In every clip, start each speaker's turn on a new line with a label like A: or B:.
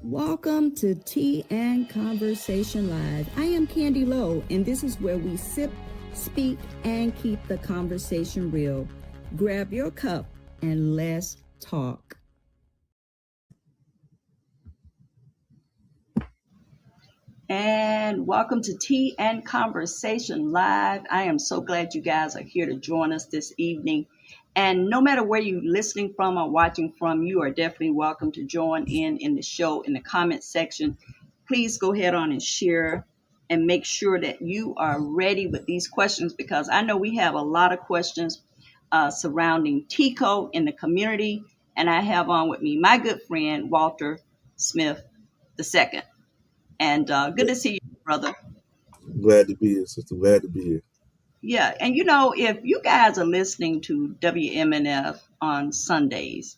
A: Welcome to Tea and Conversation Live. I am Candy Lowe, and this is where we sip, speak, and keep the conversation real. Grab your cup and let's talk. And welcome to Tea and Conversation Live. I am so glad you guys are here to join us this evening. And no matter where you're listening from or watching from, you are definitely welcome to join in the show in the comment section. Please go ahead on and share and make sure that you are ready with these questions because I know we have a lot of questions surrounding TECO in the community. And I have on with me my good friend, Walter Smith II. And good to see you, brother.
B: Glad to be here, sister. Glad to be here.
A: Yeah, and if you guys are listening to WMNF on Sundays,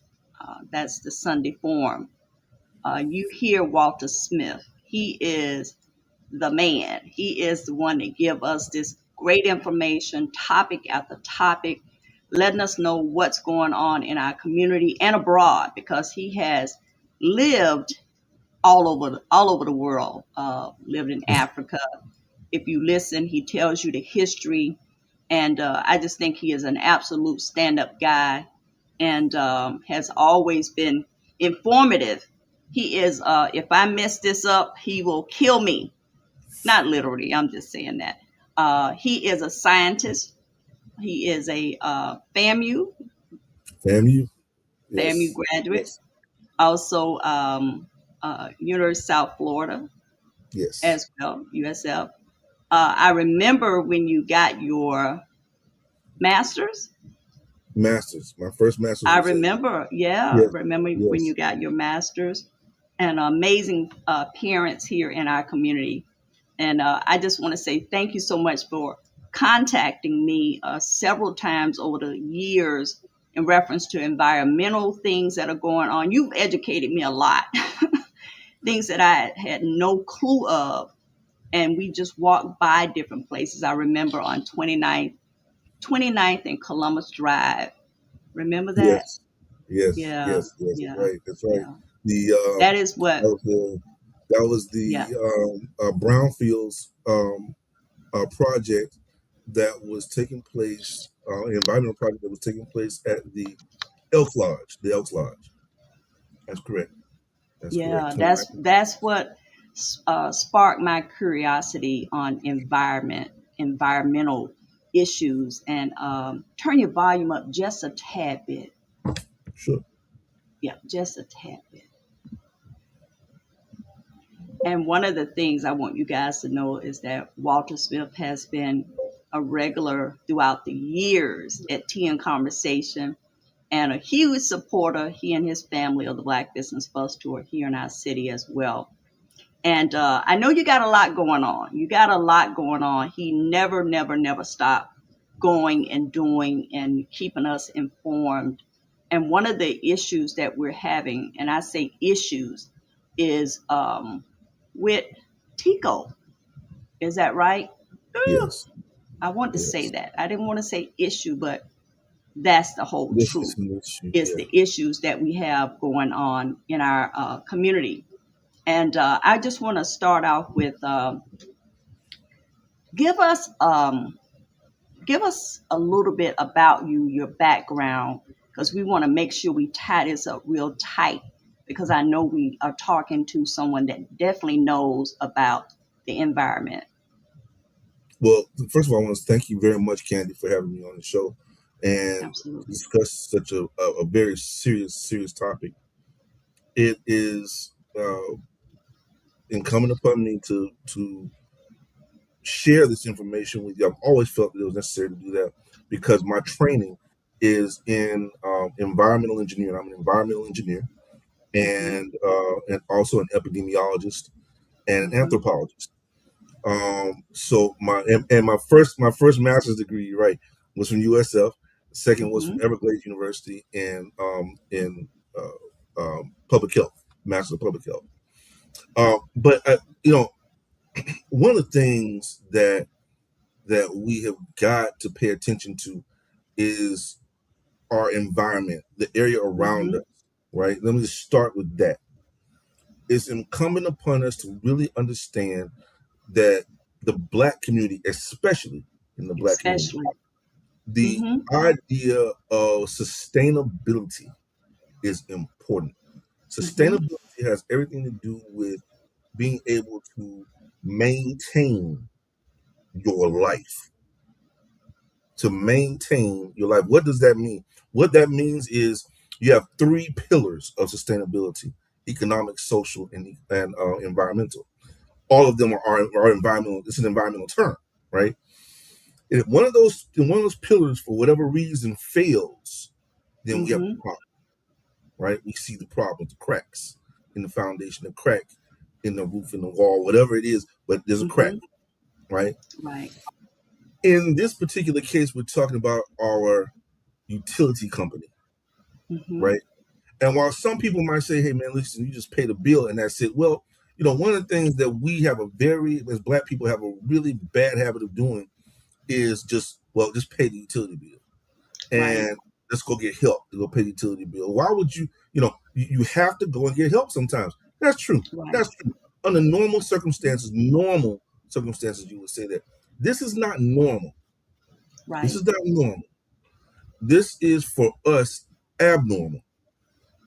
A: that's the Sunday Forum, you hear Walter Smith. He is the man. He is the one that give us this great information, topic after topic, letting us know what's going on in our community and abroad because he has lived all over the world. Lived in Africa. If you listen, he tells you the history, and I just think he is an absolute stand-up guy, and has always been informative. He is. If I mess this up, he will kill me. Not literally. I'm just saying that. He is a scientist. He is a
B: FAMU?
A: FAMU
B: Yes.
A: graduate.
B: Yes.
A: Also, University of South Florida
B: Yes.
A: as well, USF. I remember when you got your master's.
B: Masters. My first master's
A: I
B: was
A: remember, yeah,
B: yes.
A: remember when you
B: Yes.
A: got your master's and amazing parents here in our community. And I just want to say thank you so much for contacting me several times over the years in reference to environmental things that are going on. You've educated me a lot, things that I had no clue of. And we just walked by different places. I remember on 29th and Columbus Drive. Remember that?
B: Yes. Yes.
A: Yeah,
B: Yes. Yes. That's
A: yeah,
B: right. That's right.
A: yeah.
B: The
A: That is
B: that
A: what,
B: was the that was
A: yeah.
B: the brownfields project that was taking place, environmental project that was taking place at the Elks Lodge. The Elks Lodge. That's correct. That's correct.
A: Yeah,
B: 29.
A: that's what sparked my curiosity on environmental issues. And turn your volume up just a tad bit.
B: Sure.
A: Yeah, just a tad bit. And one of the things I want you guys to know is that Walter Smith has been a regular throughout the years at Tea and Conversation and a huge supporter, he and his family, of the Black Business Bus Tour here in our city as well. And I know you got a lot going on. You got a lot going on. He never, never, never stopped going and doing and keeping us informed. And one of the issues that we're having, and I say issues, is with TECO. Is that right?
B: Yes.
A: I want to say
B: Yes.
A: that. I didn't want to say issue, but that's the whole
B: This is
A: truth.
B: an issue.
A: Is
B: Yeah.
A: the issues that we have going on in our community. And I just want to start off with give us um, give us a little bit about you, your background, because we want to make sure we tie this up real tight. Because I know we are talking to someone that definitely knows about the environment.
B: Well, first of all, I want to thank you very much, Candy, for having me on the show and
A: Absolutely.
B: discuss such a very serious topic. It is incumbent upon me to share this information with you. I've always felt that it was necessary to do that because my training is in environmental engineering. I'm an environmental engineer
A: Hmm.
B: and also an epidemiologist and an
A: Hmm.
B: anthropologist. So and my first master's degree, you're right, was from USF. The second was from
A: Hmm.
B: Everglades University in public health, master of public health. But one of the things that we have got to pay attention to is our environment, the area around
A: Hmm.
B: us. Right. Let me just start with that. it's incumbent upon us to really understand that the black community, especially in the black community,
A: Especially.
B: the
A: Mhm.
B: idea of sustainability is important.
A: Mhm.
B: Sustainability has everything to do with being able to maintain your life. To maintain your life. What does that mean? What that means is you have three pillars of sustainability: economic, social, and environmental. All of them are environmental. It's an environmental term, right? And if one of those pillars, for whatever reason, fails, then we have a
A: Mhm.
B: problem, right? We see the problem, the cracks in the foundation, the crack in the roof, in the wall, whatever it is, but there's a crack,
A: Mhm.
B: right?
A: Right.
B: In this particular case, we're talking about our utility company,
A: Mhm.
B: right? And while some people might say, hey, man, listen, you just pay the bill and that's it. Well, one of the things that we have as black people, have a really bad habit of doing is just pay the utility bill
A: Right.
B: and let's go get help to go pay the utility bill. Why would you have to go and get help sometimes. That's true.
A: Right.
B: That's true. Under normal circumstances, you would say that. This is not normal. This
A: Right.
B: is not normal. This is for us abnormal.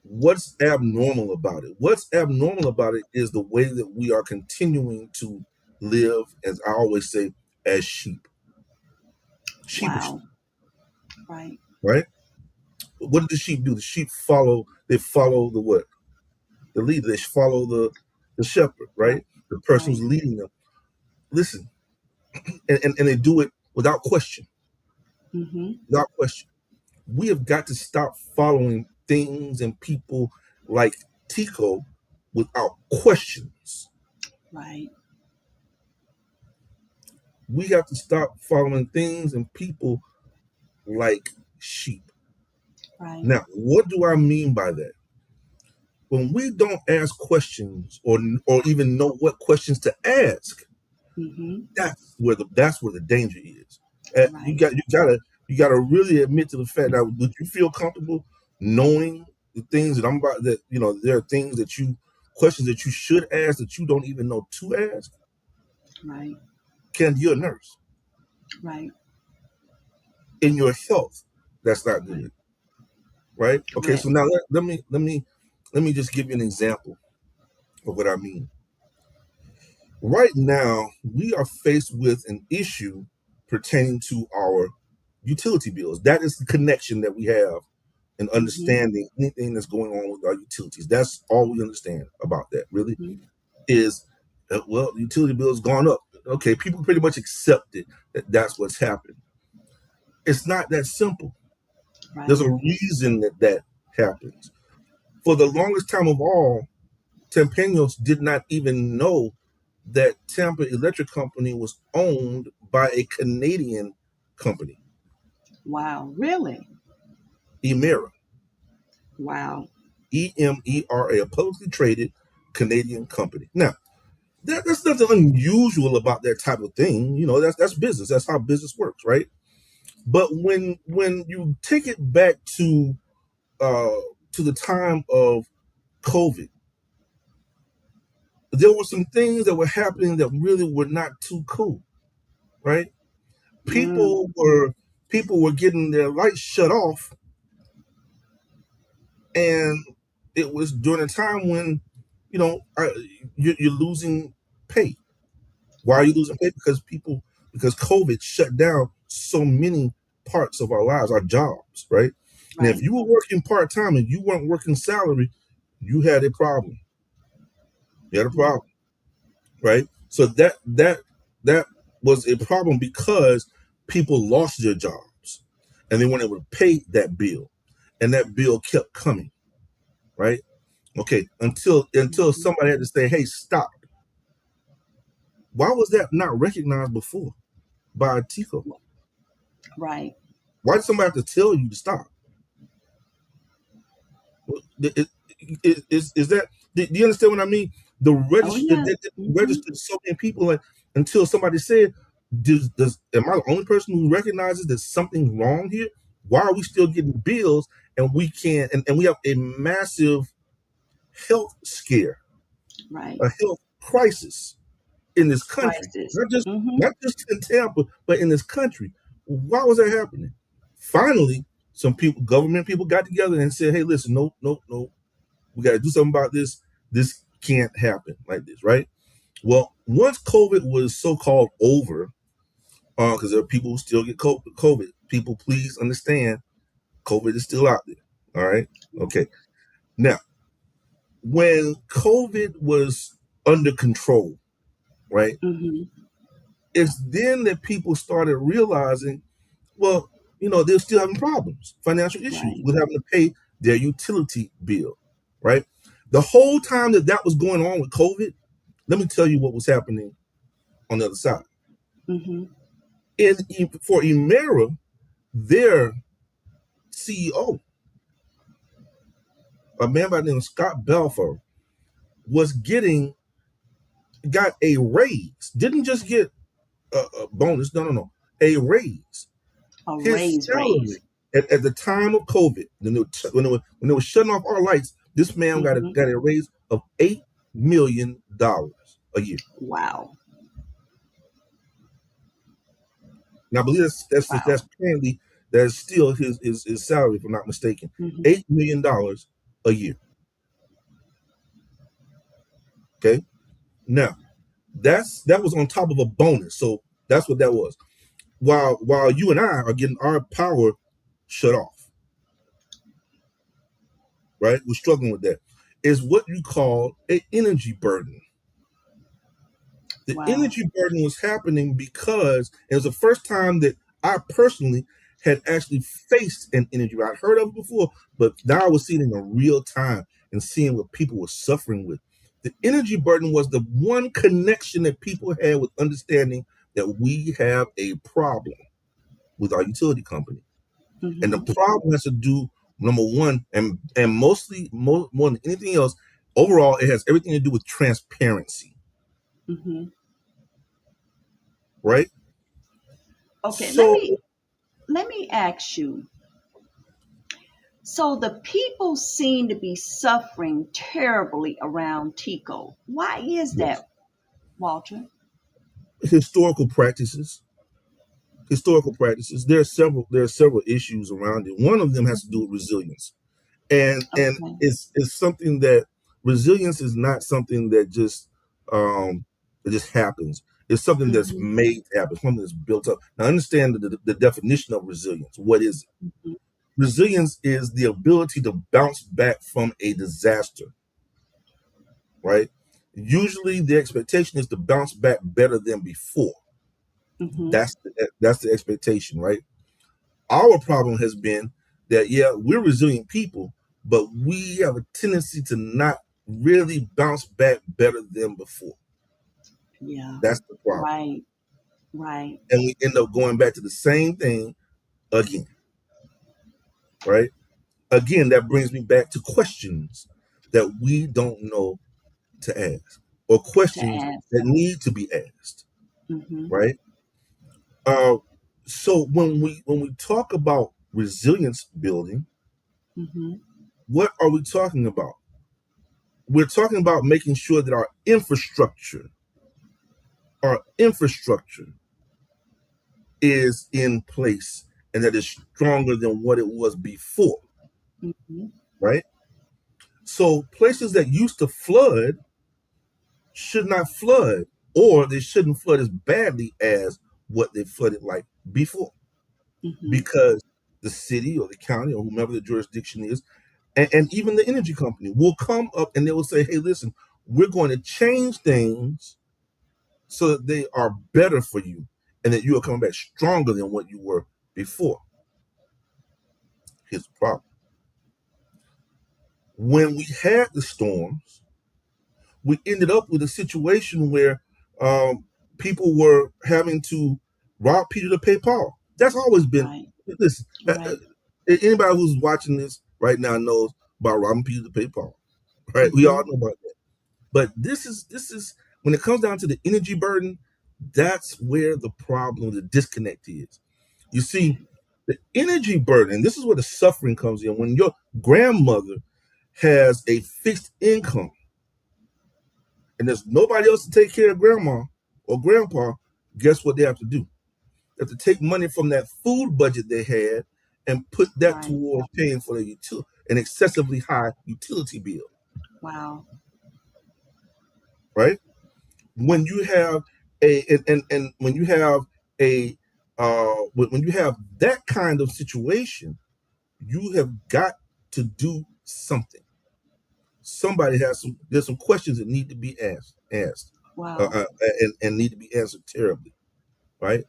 B: What's abnormal about it? What's abnormal about it is the way that we are continuing to live, as I always say, as sheepishly,
A: Wow. Right.
B: right? What did the sheep do? The sheep follow. They follow the what? The leader. They follow the shepherd,
A: Right.
B: right? The person
A: Right.
B: who's leading them. Listen, and they do it without question.
A: Mhm.
B: Without question. We have got to stop following things and people like TECO without questions.
A: Right.
B: We have to stop following things and people like sheep.
A: Right.
B: Now, what do I mean by that? When we don't ask questions or even know what questions to ask,
A: Mhm.
B: that's where the danger is. You
A: Right.
B: got you gotta really admit to the fact that, would you feel comfortable knowing the things that I'm about, that there are things that you questions that you should ask that you don't even know to ask?
A: Right.
B: Can you're a nurse
A: Right.
B: in your health? That's not
A: Right.
B: good, right? Okay,
A: Correct.
B: so now let me just give you an example of what I mean. Right now, we are faced with an issue pertaining to our utility bills. That is the connection that we have in
A: Mhm.
B: understanding anything that's going on with our utilities. That's all we understand about that, really,
A: Mhm.
B: is well, the utility bill's gone up. Okay, people pretty much accept it, that that's what's happened. It's not that simple. There's
A: Right.
B: a reason that happens. For the longest time of all, Tampeños did not even know that Tampa Electric Company was owned by a Canadian company,
A: Wow. Really?
B: Emera,
A: Wow.
B: EMERA, a publicly traded Canadian company. Now, there's nothing unusual about that type of thing. That's business. That's how business works, right? But when you take it back uh, to the time of COVID, there were some things that were happening that really were not too cool, right?
A: Mm.
B: People were getting their lights shut off, and it was during a time when you're losing pay. Why are you
A: Right.
B: losing pay? Because COVID shut down so many parts of our lives, our jobs, right? Now, if
A: Right.
B: you were working part time and you weren't working salary, you had a problem. You had a
A: Mhm.
B: problem, right? So that was a problem because people lost their jobs and they weren't able to pay that bill, and that bill kept coming, right? Okay, until
A: Mhm.
B: somebody had to say, "Hey, stop." Why was that not recognized before by TICO?
A: Right.
B: Why did somebody have to tell you to stop? Is that? Do you understand what I mean? The
A: Oh
B: register
A: yeah.
B: that
A: Mhm.
B: registered so many people, like, until somebody said, "Does am I the only person who recognizes there's something wrong here? Why are we still getting bills and we can't and we have a massive health scare?"
A: Right.
B: a health crisis in this country,
A: Crisis.
B: not just
A: Mm-hmm.
B: not just in Tampa, but in this country. Why was that happening? Finally, some people, government people, got together and said, "Hey, listen, no, no, no, we got to do something about this. This can't happen like this, right?" Well, once COVID was so-called over, because there are people who still get COVID. People, please understand, COVID is still out there. All right, okay. Now, when COVID was under control, right?
A: Mm-hmm.
B: It's then that people started realizing, well, they're still having problems, financial issues
A: Right.
B: with having to pay their utility bill, right? The whole time that that was going on with COVID, let me tell you what was happening on the other side.
A: Mm-hmm.
B: For Emera, their CEO, a man by the name of Scott Belfer, was got a raise. Didn't just get a bonus. No, no, no. A raise.
A: A
B: His
A: raise.
B: salary at the time of COVID, when they were shutting off our lights, this man got a
A: Mm-hmm.
B: got a raise of $8 million a year.
A: Wow.
B: Now I believe
A: Wow.
B: that's still his salary, if I'm not mistaken.
A: Mm-hmm.
B: $8 million a year. Okay. Now that was on top of a bonus. So that's what that was. While you and I are getting our power shut off, right? We're struggling with that. Is what you call an energy burden. The
A: Wow.
B: energy burden was happening because it was the first time that I personally had actually faced an energy burden. I'd heard of it before, but now I was seeing it in real time and seeing what people were suffering with. The energy burden was the one connection that people had with understanding that we have a problem with our utility company. And the
A: Mm-hmm.
B: problem has to do, number one, and mostly more than anything else, overall, it has everything to do with transparency,
A: Mm-hmm.
B: right?
A: Okay, let
B: So
A: me let me ask you. So the people seem to be suffering terribly around TECO. Why is
B: yes,
A: that, Walter?
B: historical practices, historical practices. There are several issues around it. One of them has to do with resilience, and
A: Okay.
B: it's something that resilience is not something um that just happens. It's something that's
A: Mm-hmm.
B: made to happen, something that's built up. Now understand the definition of resilience. What is it?
A: Mm-hmm.
B: Resilience is the ability to bounce back from a disaster, right? Usually the expectation is to bounce back better than before.
A: Mm-hmm.
B: That's the expectation, right? Our problem has been that, yeah, we're resilient people, but we have a tendency to not really bounce back better than before.
A: Yeah.
B: That's the problem.
A: Right. Right.
B: And we end up going back to the same thing again, right? Again, that brings me back to questions that we don't know to ask, or
A: To
B: questions
A: ask.
B: that need to be asked,
A: Mm-hmm.
B: right? Uh, so when we talk about resilience building,
A: Mm-hmm.
B: what are we talking about? We're talking about making sure that our infrastructure is in place and that is stronger than what it was before,
A: Mm-hmm.
B: right? So places that used to flood should not flood, or they shouldn't flood as badly as what they flooded like before,
A: Mm-hmm.
B: because the city or the county or whomever the jurisdiction is, and even the energy company will come up and they will say, hey, listen, we're going to change things so that they are better for you and that you are coming back stronger than what you were before. Here's the problem. When we had the storms, we ended up with a situation where um, people were having to rob Peter to pay Paul. That's always been,
A: Right.
B: listen,
A: Right.
B: anybody who's watching this right now knows about robbing Peter to pay Paul, right? We all
A: Mm-hmm.
B: know about that. But this is when it comes down to the energy burden, that's where the problem, the disconnect is. You see, the energy burden, this is where the suffering comes in. When your grandmother has a fixed income and there's nobody else to take care of grandma or grandpa, guess what they have to do? They have to take money from that food budget they had and put that
A: Right.
B: towards paying for an excessively high utility bill,
A: Wow.
B: right? When you have and when you have a when you have that kind of situation, you have got to do something. Somebody has some there's some questions that need to be asked
A: Wow.
B: and need to be answered terribly, right?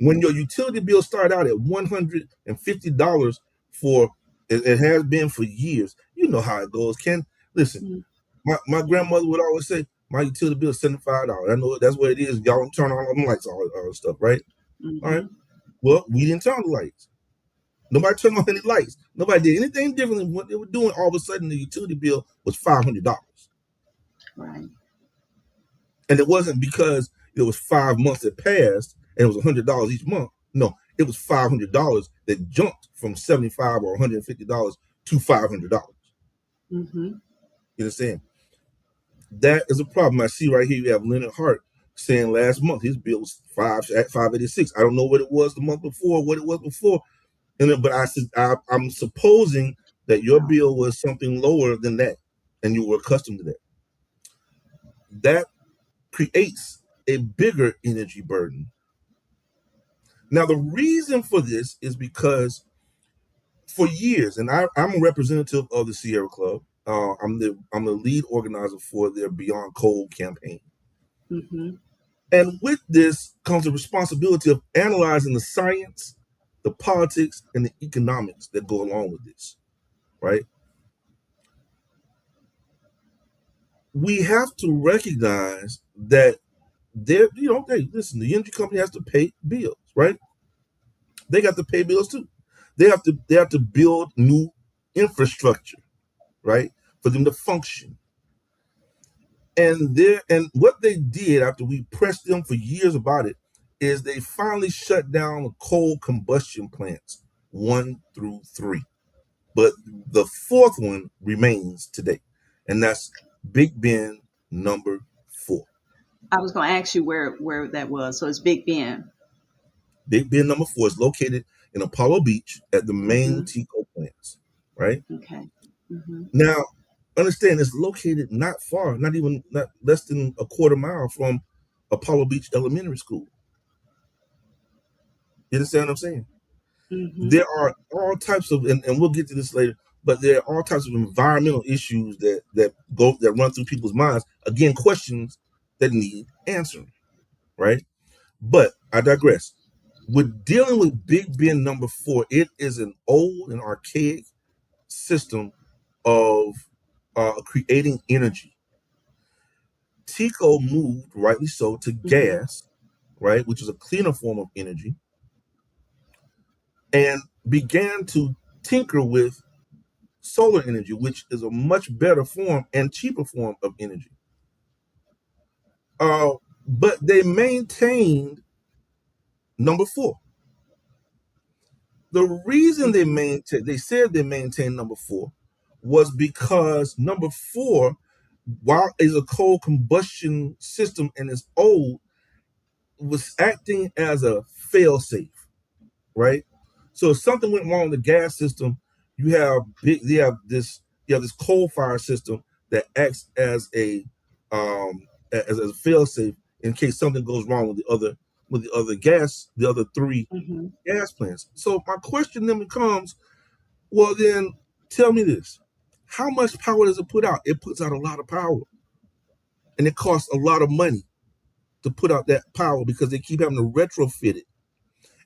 B: When your utility bill start out at $150 for it has been for years, you know how it goes. Ken, listen,
A: Mm,
B: my
A: yeah.
B: grandmother would always say, my utility bill is $75. I know that's what it is. Y'all don't turn on all them lights, all stuff, right? All right.
A: Mm-hmm.
B: Well, we didn't turn on the lights. Nobody turned on any lights. Nobody did anything different than what they were doing. All of a sudden, the utility bill was $500.
A: Right.
B: And it wasn't because it was 5 months that passed and it was $100 each month. No, it was $500 that jumped from 75 or $150 to $500.
A: Mm-hmm.
B: You understand? That is a problem. I see right here you have Leonard Hart saying last month his bill was 586. I don't know what it was the month before, what it was before. But I'm supposing that your
A: Wow.
B: bill was something lower than that, and you were accustomed to that. That creates a bigger energy burden. Now, the reason for this is because for years, and I'm a representative of the Sierra Club. I'm the lead organizer for their Beyond Coal campaign,
A: Mm-hmm.
B: and with this comes the responsibility of analyzing the science, the politics, and the economics that go along with this. Right? We have to recognize that hey, listen, the energy company has to pay bills, right? They got to pay bills too. They have to build new infrastructure, right, for them to function. And what they did after we pressed them for years about it is they finally shut down the coal combustion plants 1 through 3. But the fourth one remains today, and that's Big Bend number 4.
A: I was going to ask you where that was. So it's Big Ben.
B: Big Bend number 4 is located in Apollo Beach at the main
A: Mm-hmm.
B: TECO plants, right?
A: Okay. Mm-hmm.
B: Now, understand it's located not far, not less than a quarter mile from Apollo Beach Elementary School. You understand what I'm saying?
A: Mm-hmm.
B: There are all types of, and we'll get to this later, but there are all types of environmental issues that run through people's minds. Again, questions that need answering, right? But I digress. We're dealing with Big Ben number 4. It is an old and archaic system of creating energy. TECO moved, rightly so, to
A: Mm-hmm.
B: gas, right, which is a cleaner form of energy, and began to tinker with solar energy, which is a much better form and cheaper form of energy. Uh, but they maintained number 4. The reason
A: Mm-hmm.
B: they said they maintained number 4 was because number 4, while is a coal combustion system and is old, was acting as a fail-safe, right? So if something went wrong with the gas system, you have this coal fire system that acts as a fail-safe in case something goes wrong with the other 3
A: Mm-hmm.
B: gas plants. So my question then becomes, well then tell me this. How much power does it put out? It puts out a lot of power. And it costs a lot of money to put out that power because they keep having to retrofit it.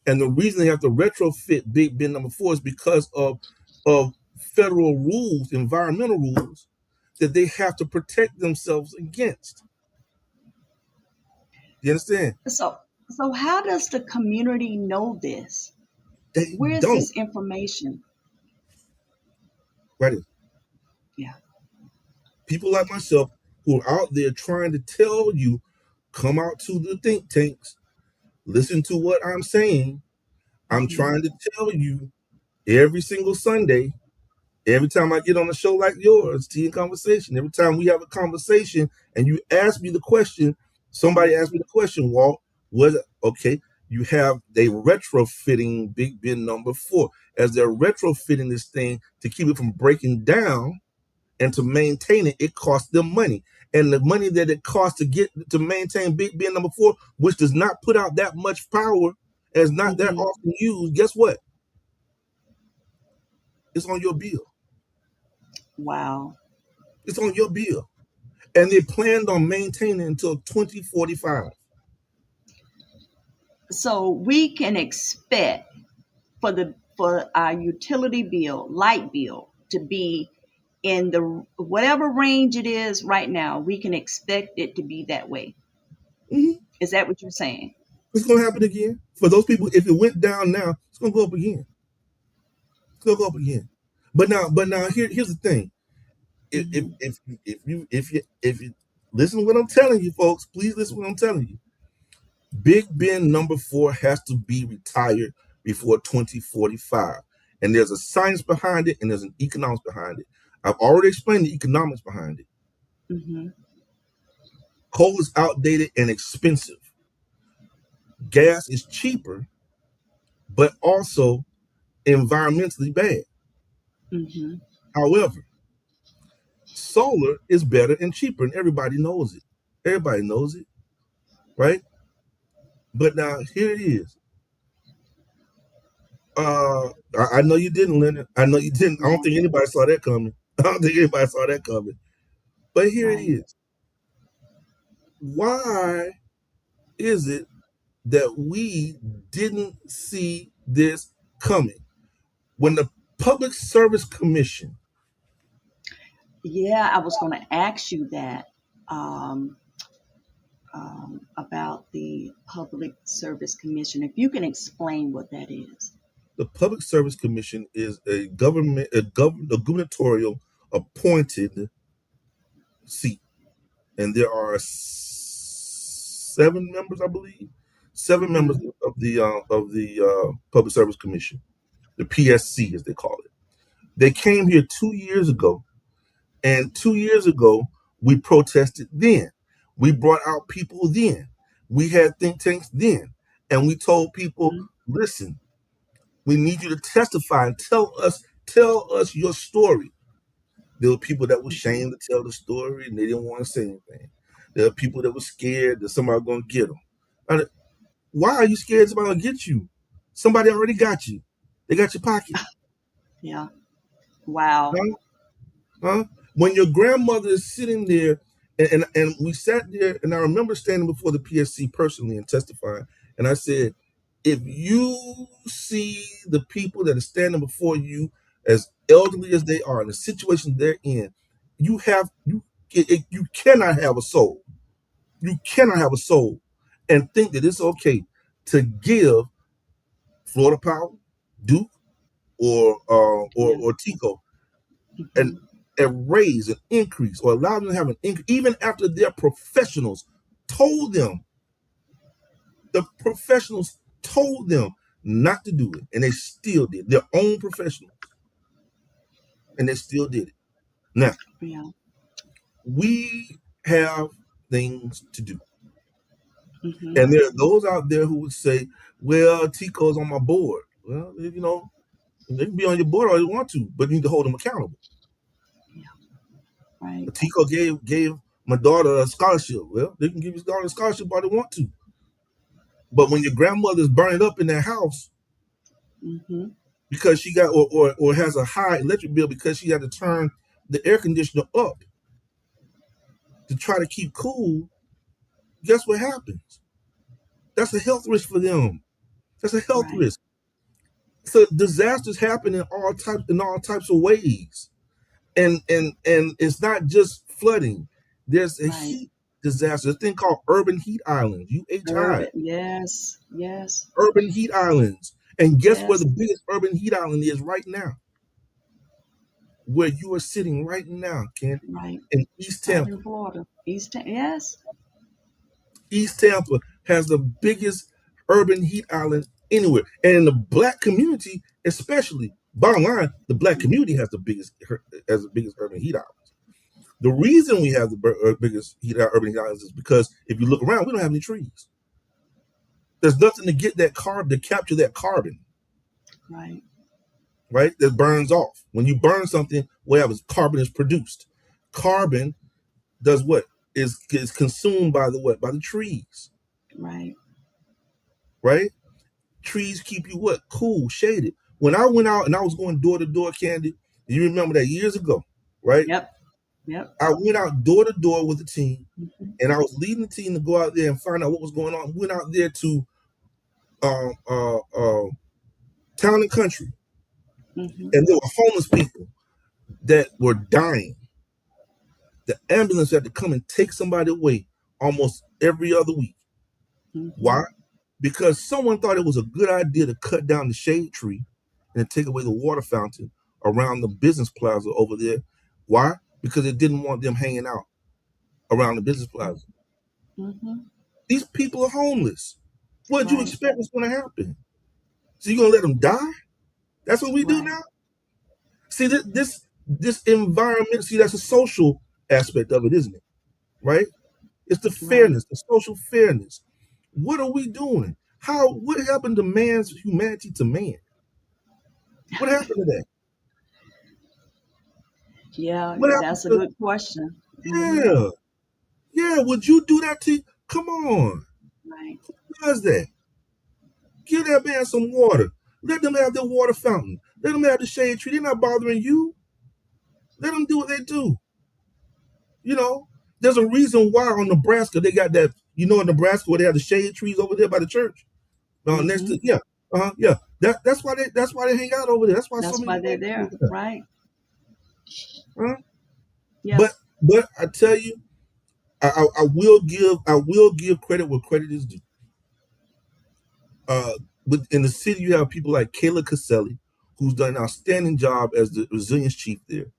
B: And the reason they have to retrofit Big Ben number 4 is because of federal rules, environmental rules, that they have to protect themselves against. You understand?
A: So how does the community know this?
B: They
A: Where is
B: don't.
A: this information?
B: Right?
A: Yeah.
B: People like myself who are out there trying to tell you, come out to the think tanks, listen to what I'm saying. I'm
A: Mm-hmm.
B: trying to tell you every single Sunday, Every time I get on a show like yours, Tea and Conversation, every time we have a conversation and you ask me the question, somebody asked me the question, Walt, was okay, you have they retrofitting Big Ben number 4. As they're retrofitting this thing to keep it from breaking down and to maintain it, it costs them money. And the money that it costs to get to maintain Big Ben number 4, which does not put out that much power, and is not that
A: Hmm.
B: often used, guess what? It's on your bill.
A: Wow.
B: It's on your bill. And they planned on maintaining until 2045.
A: So we can expect for our utility bill, light bill, to be in the whatever range it is right now. We can expect it to be that way.
B: Mhm.
A: Is that what you're saying?
B: It's going to happen again. For those people, if it went down now, it's going to go up again. It's going to go up again. But now, here's the thing. If if
A: Hmm.
B: if you if you listen to what I'm telling you, folks, please listen to what I'm telling you. Big Ben number 4 has to be retired before 2045. And there's a science behind it and there's an economics behind it. I've already explained the economics behind it.
A: Hmm.
B: Coal is outdated and expensive. Gas is cheaper, but also environmentally bad.
A: Hmm.
B: However, solar is better and cheaper, and everybody knows it. Everybody knows it, right? But now here it is. I know you didn't, Leonard. I know you didn't. I don't
A: Yeah.
B: think anybody saw that coming. I don't think anybody saw that coming. But here it
A: Right.
B: is. Why is it that we didn't see this coming? When the Public Service Commission,
A: Yeah, I was going to ask you that um, about the Public Service Commission. If you can explain what that is.
B: the Public Service Commission is a gubernatorial appointed seat, and there are 7 members, I believe, 7 members
A: Hmm.
B: of the Public Service Commission, the PSC as they call it. They came here 2 years ago, and 2 years ago we protested then. We brought out people then. We had think tanks then, and we told people, listen, we need you to testify and tell us your story. There were people that were
A: Hmm.
B: ashamed to tell the story and they didn't want to say anything. There are people that were scared that somebody was going to get them. And why are you scared somebody going to get you? Somebody already got you. They got your pocket.
A: Yeah. Wow.
B: Huh? Huh? When your grandmother is sitting there, and we sat there, and I remember standing before the PSC personally and testifying, and I said, if you see the people that are standing before you, as elderly as they are, in the situation they're in, you cannot have a soul. You cannot have a soul and think that it's okay to give Florida Power, Duke,
A: Yeah.
B: or TECO an
A: Hmm.
B: a raise, an increase, or allow them to have an increase, even after their professionals told them, the professionals told them not to do it, and they still did. Their own professionals, and they still did it. Now,
A: Yeah.
B: we have things to do.
A: Hmm.
B: And there are those out there who would say, well, Tico's on my board. Well, they can be on your board all you want to, but you need to hold them accountable.
A: Yeah. Right.
B: Tico gave my daughter a scholarship. Well, they can give your daughter a scholarship all they want to. But when your grandmother's burning up in their house
A: Hmm.
B: because she got or has a high electric bill because she had to turn the air conditioner up to try to keep cool, guess what happens? That's a health risk for them. That's a health
A: Right.
B: risk. So disasters happen in all types of ways. And it's not just flooding. There's a
A: Right.
B: heat disaster, a thing called urban heat islands, UHI,
A: Urban. Yes. Yes.
B: urban heat islands. And guess where
A: Yes.
B: the biggest urban heat island is right now? Where you are sitting right now, Candy,
A: Right.
B: in East
A: Right
B: Tampa.
A: in Florida. Yes.
B: East Tampa has the biggest urban heat island anywhere. And in the black community, especially. Bottom line, the black community has the biggest urban heat islands. The reason we have the biggest urban heat islands is because if you look around, we don't have any trees. There's nothing to get that carbon, to capture that carbon,
A: Right.
B: right? That burns off. When you burn something, what happens? Carbon is produced. Carbon does what? Is consumed by the what? By the trees,
A: Right.
B: right? Trees keep you what? Cool, shaded. When I went out and I was going door to door, Candy, you remember that years ago, right?
A: Yep. Yep.
B: I went out door to door with the team,
A: Hmm.
B: and I was leading the team to go out there and find out what was going on. We went out there to um, uh, uh, town and country,
A: Hmm.
B: and there were homeless people that were dying. The ambulance had to come and take somebody away almost every other week.
A: Hmm.
B: Why? Because someone thought it was a good idea to cut down the shade tree and take away the water fountain around the business plaza over there. Why? Because it didn't want them hanging out around the business plaza.
A: Hmm.
B: These people are homeless. What did you
A: Right.
B: expect was going to happen? So you're going to let them die? That's what we do
A: Right.
B: now? See, this environment, see, that's a social aspect of it, isn't it? Right? It's the
A: Right.
B: fairness, the social fairness. What are we doing? What happened to man's humanity to man? What happened to that?
A: Yeah,
B: What happened
A: that's a
B: to,
A: good question. Hmm.
B: yeah, yeah, would you do that to, come on,
A: Right.
B: who does that? Give that man some water. Let them have their water fountain. Let them have the shade tree. They're not bothering you. Let them do what they do. You know, there's a reason why on Nebraska they got that. You know, in Nebraska where they have the shade trees over there by the church. Next
A: Hmm.
B: to yeah, yeah. That's why they hang out over there. That's why so
A: That's
B: many
A: why they're
B: white people
A: there.
B: there.
A: Right.
B: Huh?
A: Yep.
B: But I tell you, I will give credit where credit is due. Uh, but in the city, you have people like Kayla Caselli, who's done an outstanding job as the resilience chief there,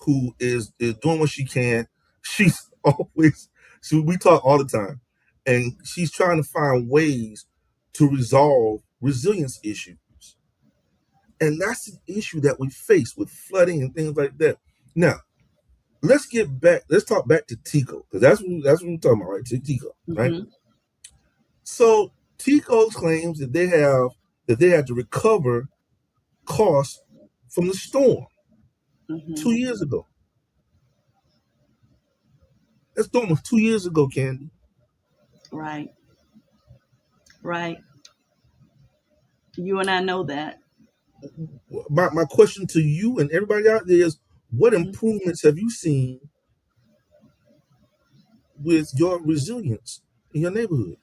B: who is doing what she can. She's always we talk all the time, and she's trying to find ways to resolve resilience issues, and that's the issue that we face with flooding and things like that. Now, let's get back. Let's talk back to TECO because that's what we're talking about, right? TECO, right?
A: Hmm.
B: So TECO claims that they had to recover costs from the storm
A: Hmm.
B: 2 years ago. That storm was 2 years ago, Candy.
A: Right. Right. You and I know that.
B: My question to you and everybody out there is, what
A: Mhm.
B: improvements have you seen with your resilience in your neighborhood?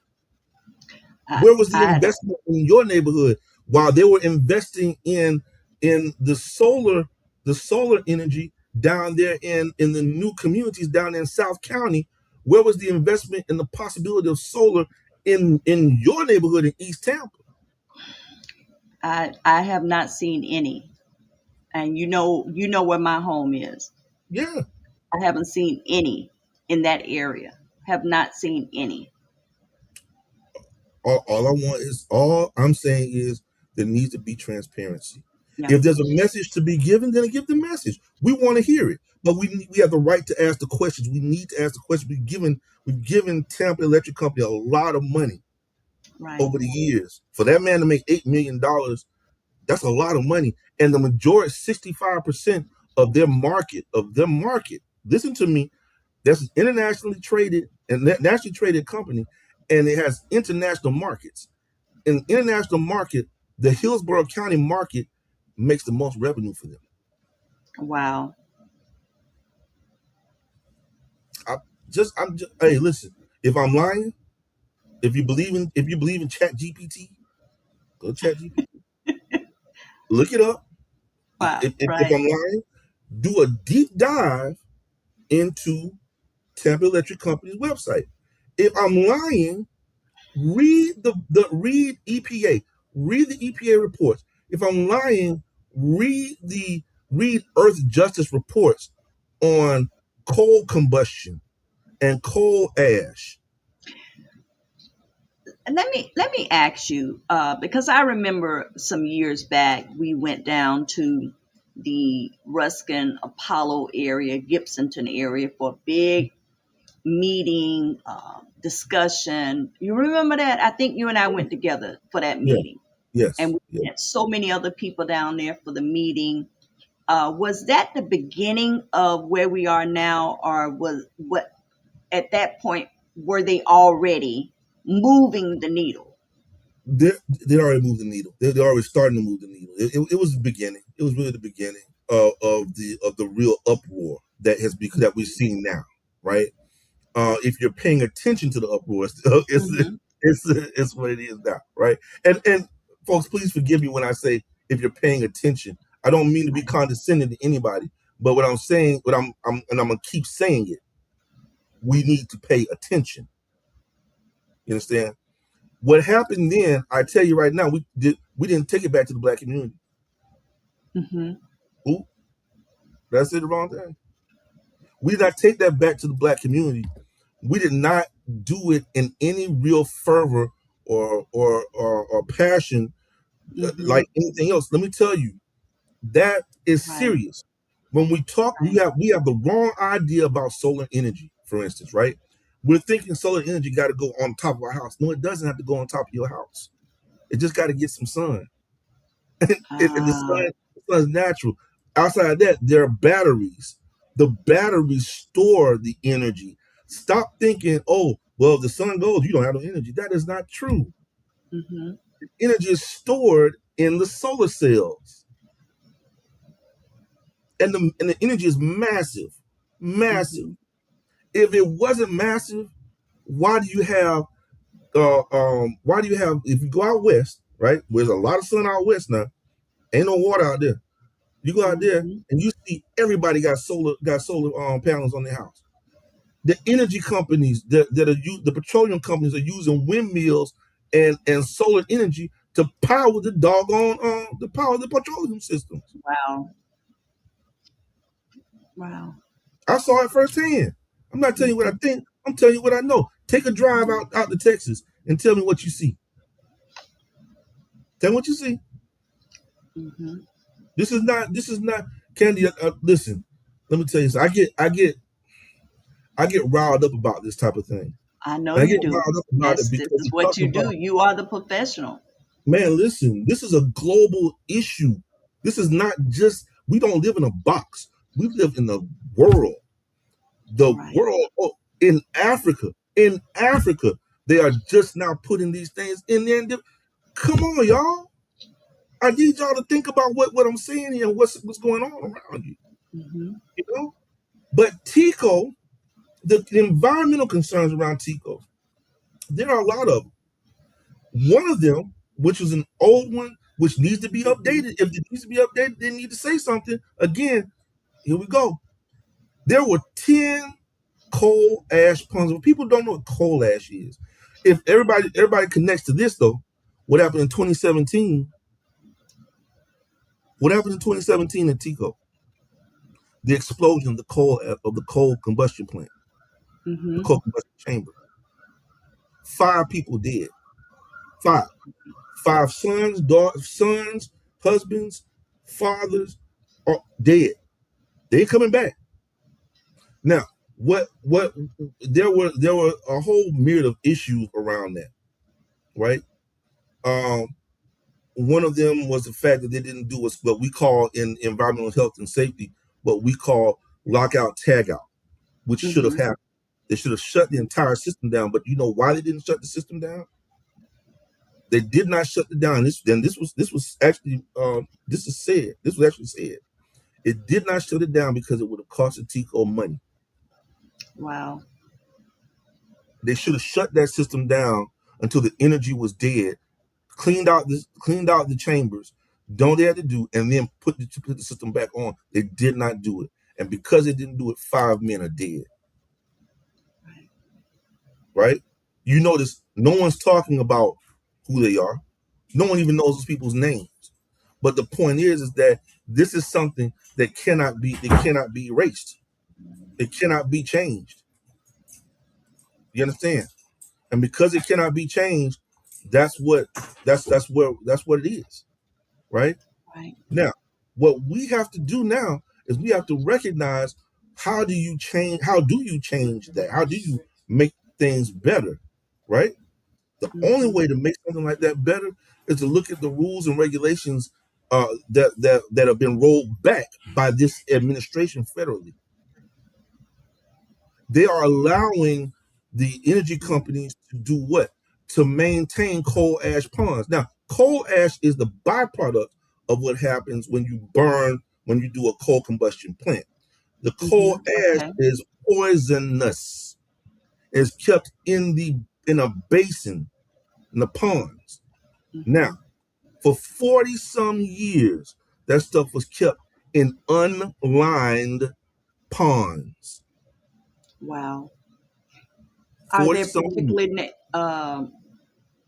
A: I,
B: Where was the
A: I,
B: investment in your neighborhood while they were investing in the solar energy down there in the new communities down in South County? Where was the investment in the possibility of solar in your neighborhood in East Tampa?
A: I have not seen any. And you know where my home is.
B: Yeah.
A: I haven't seen any in that area. Have not seen any.
B: All I'm saying is there needs to be transparency.
A: Yeah.
B: If there's a message to be given, then give the message. We want to hear it, but we have the right to ask the questions. We need to ask the question. We've given Tampa Electric Company a lot of money
A: Right.
B: over the years. For that man to make $8 million, that's a lot of money. And the majority, 65% of their market. Listen to me. That's an internationally traded and nationally traded company, and it has international markets. In the international market, the Hillsborough County market makes the most revenue for them.
A: Wow.
B: Hey, listen. If I'm lying, if you believe in Chat GPT, go to Chat GPT, look it up.
A: Wow.
B: If
A: Right.
B: I'm lying, do a deep dive into Tampa Electric Company's website. If I'm lying, read EPA, read the EPA reports. If I'm lying, read Earth Justice reports on coal combustion and coal ash.
A: And let me ask you, because I remember some years back we went down to the Ruskin Apollo area, Gibsonton area, for a big meeting, discussion. You remember that? I think you and I went together for that
B: Yeah.
A: meeting, and
B: Yes.
A: we
B: Yeah.
A: had so many other people down there for the meeting. Was that the beginning of where we are now, or was what at that point were they already moving the needle?
B: They already moved the needle. They're already starting to move the needle. It was the beginning. It was really the beginning of the real uproar that has become that we've seen now, right? If you're paying attention to the uproar,
A: Mm-hmm.
B: it's what it is now, right? And folks, please forgive me when I say if you're paying attention. I don't mean to be
A: Right.
B: condescending to anybody, but what I'm saying, what I'm gonna keep saying it. We need to pay attention. You understand? What happened then? I tell you right now, we didn't take it back to the black community.
A: Mm-hmm.
B: Ooh, that's it, the wrong thing. We did not take that back to the black community. We did not do it in any real fervor or passion
A: Mm-hmm.
B: like anything else. Let me tell you, that is
A: Right.
B: serious. When we talk,
A: Right.
B: we have the wrong idea about solar energy, for instance, right? We're thinking solar energy got to go on top of our house. No, it doesn't have to go on top of your house. It just got to get some sun. The
A: Ah.
B: sun's natural. Outside of that, there are batteries. The batteries store the energy. Stop thinking, oh, well, if the sun goes, you don't have no energy. That is not true.
A: Mm-hmm.
B: Energy is stored in the solar cells, and the energy is massive, massive.
A: Mm-hmm.
B: If it wasn't massive, why do you have why do you have if you go out west, right? Where there's a lot of sun out west now, ain't no water out there. You go out there
A: Mm-hmm.
B: and you see everybody got solar panels on their house. The energy companies that are the petroleum companies are using windmills and solar energy to power the doggone the power of the petroleum systems.
A: Wow. Wow.
B: I saw it firsthand. I'm not telling you what I
A: Mm-hmm.
B: think. I'm telling you what I know. Take a drive out to Texas and tell me what you see. Tell me what you see.
A: Mm-hmm.
B: This is not Candy. Listen, let me tell you something. I get riled up about this type of thing.
A: I know
B: And I
A: you
B: get
A: do.
B: riled up about it
A: This
B: because
A: is
B: it
A: what
B: talks
A: you do.
B: about,
A: You are the professional.
B: man, listen, this is a global issue. This is not just, we don't live in a box. We live in the world. The
A: Right.
B: world, oh, in Africa, they are just now putting these things in there. Come on, y'all. I need y'all to think about what I'm saying here and what's going on around you,
A: Mm-hmm.
B: you know? But TECO, the environmental concerns around TECO, there are a lot of them. One of them, which was an old one, which needs to be
A: Mm-hmm.
B: updated. If it needs to be updated, they need to say something. Again, here we go. There were 10 coal ash ponds. People don't know what coal ash is. If everybody connects to this though, what happened in 2017? What happened in 2017 in TECO? The explosion of the coal combustion plant, the
A: Mm-hmm.
B: coal combustion chamber. 5 people dead. Five. Five sons, daughters, sons, husbands, fathers are dead. They ain't coming back. Now, what there were a whole myriad of issues around that, right? Um, one of them was the fact that they didn't do what we call in environmental health and safety, what we call lockout tagout, which should have
A: Mm-hmm.
B: happened. They should have shut the entire system down. But you know why they didn't shut the system down? They did not shut it down. This was actually this is said. This was actually said. It did not shut it down because it would have cost the TECO money.
A: Wow.
B: They should have shut that system down until the energy was dead, cleaned out the chambers, done what they had to do, and then put the system back on. They did not do it. And because they didn't do it, 5 men are dead.
A: Right.
B: Right? You notice no one's talking about who they are. No one even knows those people's names. But the point is that this is something that cannot be erased. It cannot be changed. You understand? And because it cannot be changed, That's what that's what it is, right?
A: Right.
B: Now, what we have to do now is we have to recognize how do you change that? How do you make things better, right? The only
A: Hmm.
B: way to make something like that better is to look at the rules and regulations that have been rolled back by this administration federally. They are allowing the energy companies to do what? To maintain coal ash ponds. Now, coal ash is the byproduct of what happens when you burn, when you do a coal combustion plant. The
A: Hmm.
B: coal ash
A: Okay.
B: is poisonous. It's kept in a basin, in the ponds. Now,
A: Hmm.
B: for 40 some years, that stuff was kept in unlined ponds.
A: Wow. Are
B: 40
A: there
B: some years.
A: particular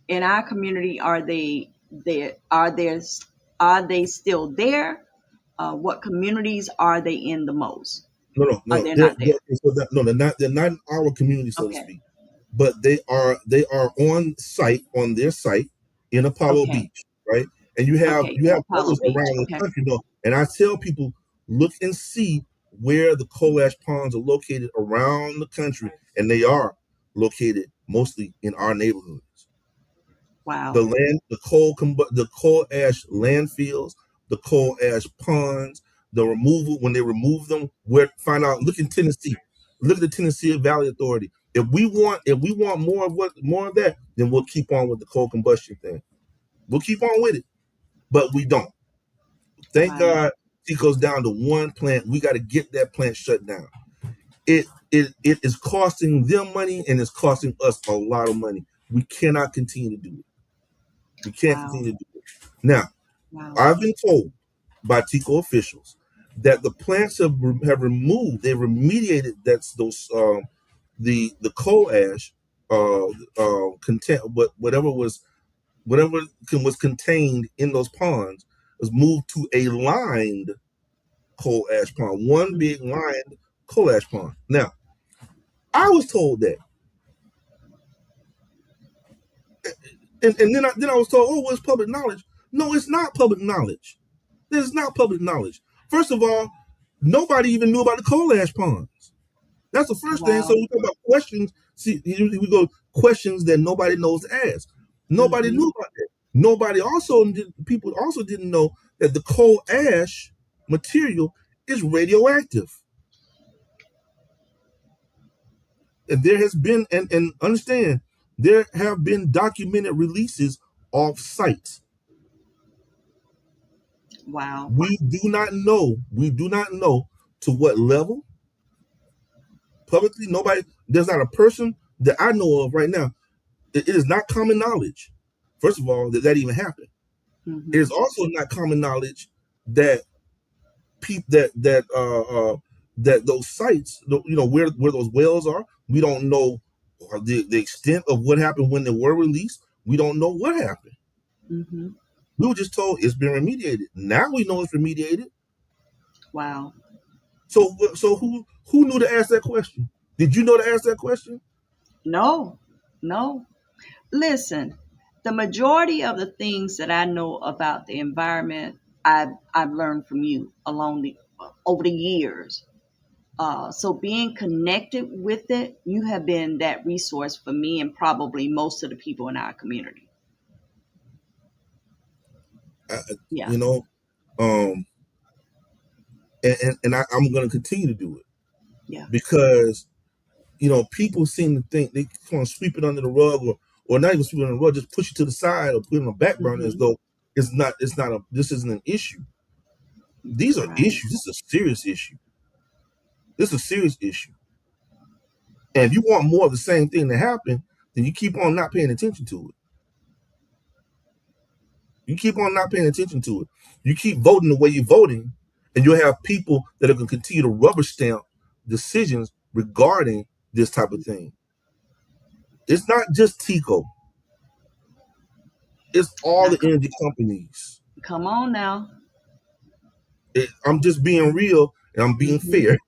A: in our community? Are they there? Are they still there? What communities are they in the most?
B: No, no,
A: Are
B: no.
A: they not there?
B: No, they're not in our community, so to
A: Okay.
B: speak. But they are on site on their site in Apollo
A: Okay.
B: Beach, right? And you have
A: Apollo
B: others
A: Beach.
B: around the
A: Okay.
B: country. No, and I tell people look and see where the coal ash ponds are located around the country, and they are located mostly in our neighborhoods.
A: Wow.
B: The coal ash landfills, the coal ash ponds, the removal when they remove them. Where find out? Look in Tennessee. Look at the Tennessee Valley Authority. If we want more of that, then we'll keep on with the coal combustion thing. We'll keep on with it, but we don't. Thank
A: Wow.
B: God it goes down to one plant. We got to get that plant shut down. It is costing them money and it's costing us a lot of money. We cannot continue to do it. We can't
A: Wow.
B: continue to do it. Now,
A: Wow.
B: I've been told by TECO officials that the plants have removed, they've remediated that's those the coal ash content whatever was contained in those ponds was moved to a lined coal ash pond, one big lined coal ash pond. Now, I was told that, and then I was told, oh, well, it's public knowledge. No, it's not public knowledge. This is not public knowledge. First of all, nobody even knew about the coal ash ponds. That's the first thing. So
A: Wow.
B: we talk about questions. See, usually we go questions that nobody knows to ask. Nobody
A: Hmm.
B: knew about that. People also didn't know that the coal ash material is radioactive. And there has been, and understand, there have been documented releases off site.
A: Wow.
B: We do not know to what level publicly. There's not a person that I know of right now. It is not common knowledge, first of all, that even happened. It
A: Hmm.
B: is also not common knowledge that people that those sites, where those wells are. We don't know the extent of what happened when they were released. We don't know what happened.
A: Hmm.
B: We were just told it's been remediated. Now we know it's remediated.
A: Wow.
B: So who knew to ask that question? Did you know to ask that question?
A: No. No. Listen, the majority of the things that I know about the environment, I've learned from you along the over the years. So being connected with it, you have been that resource for me and probably most of the people in our community.
B: I,
A: Yeah.
B: you know, um, I'm going to continue to do it
A: Yeah.
B: because people seem to think they want to sweep it under the rug, or not even sweep it under the rug, just push it to the side or put it on the back burner as
A: Hmm.
B: though this isn't an issue. These are
A: Right.
B: issues. This is a serious issue. This is a serious issue. And if you want more of the same thing to happen, then you keep on not paying attention to it. You keep on not paying attention to it. You keep voting the way you're voting, and you'll have people that are going to continue to rubber stamp decisions regarding this type of thing. It's not just TECO. It's all
A: Now,
B: the energy companies.
A: come on now.
B: I'm just being real and I'm being
A: Hmm.
B: fair.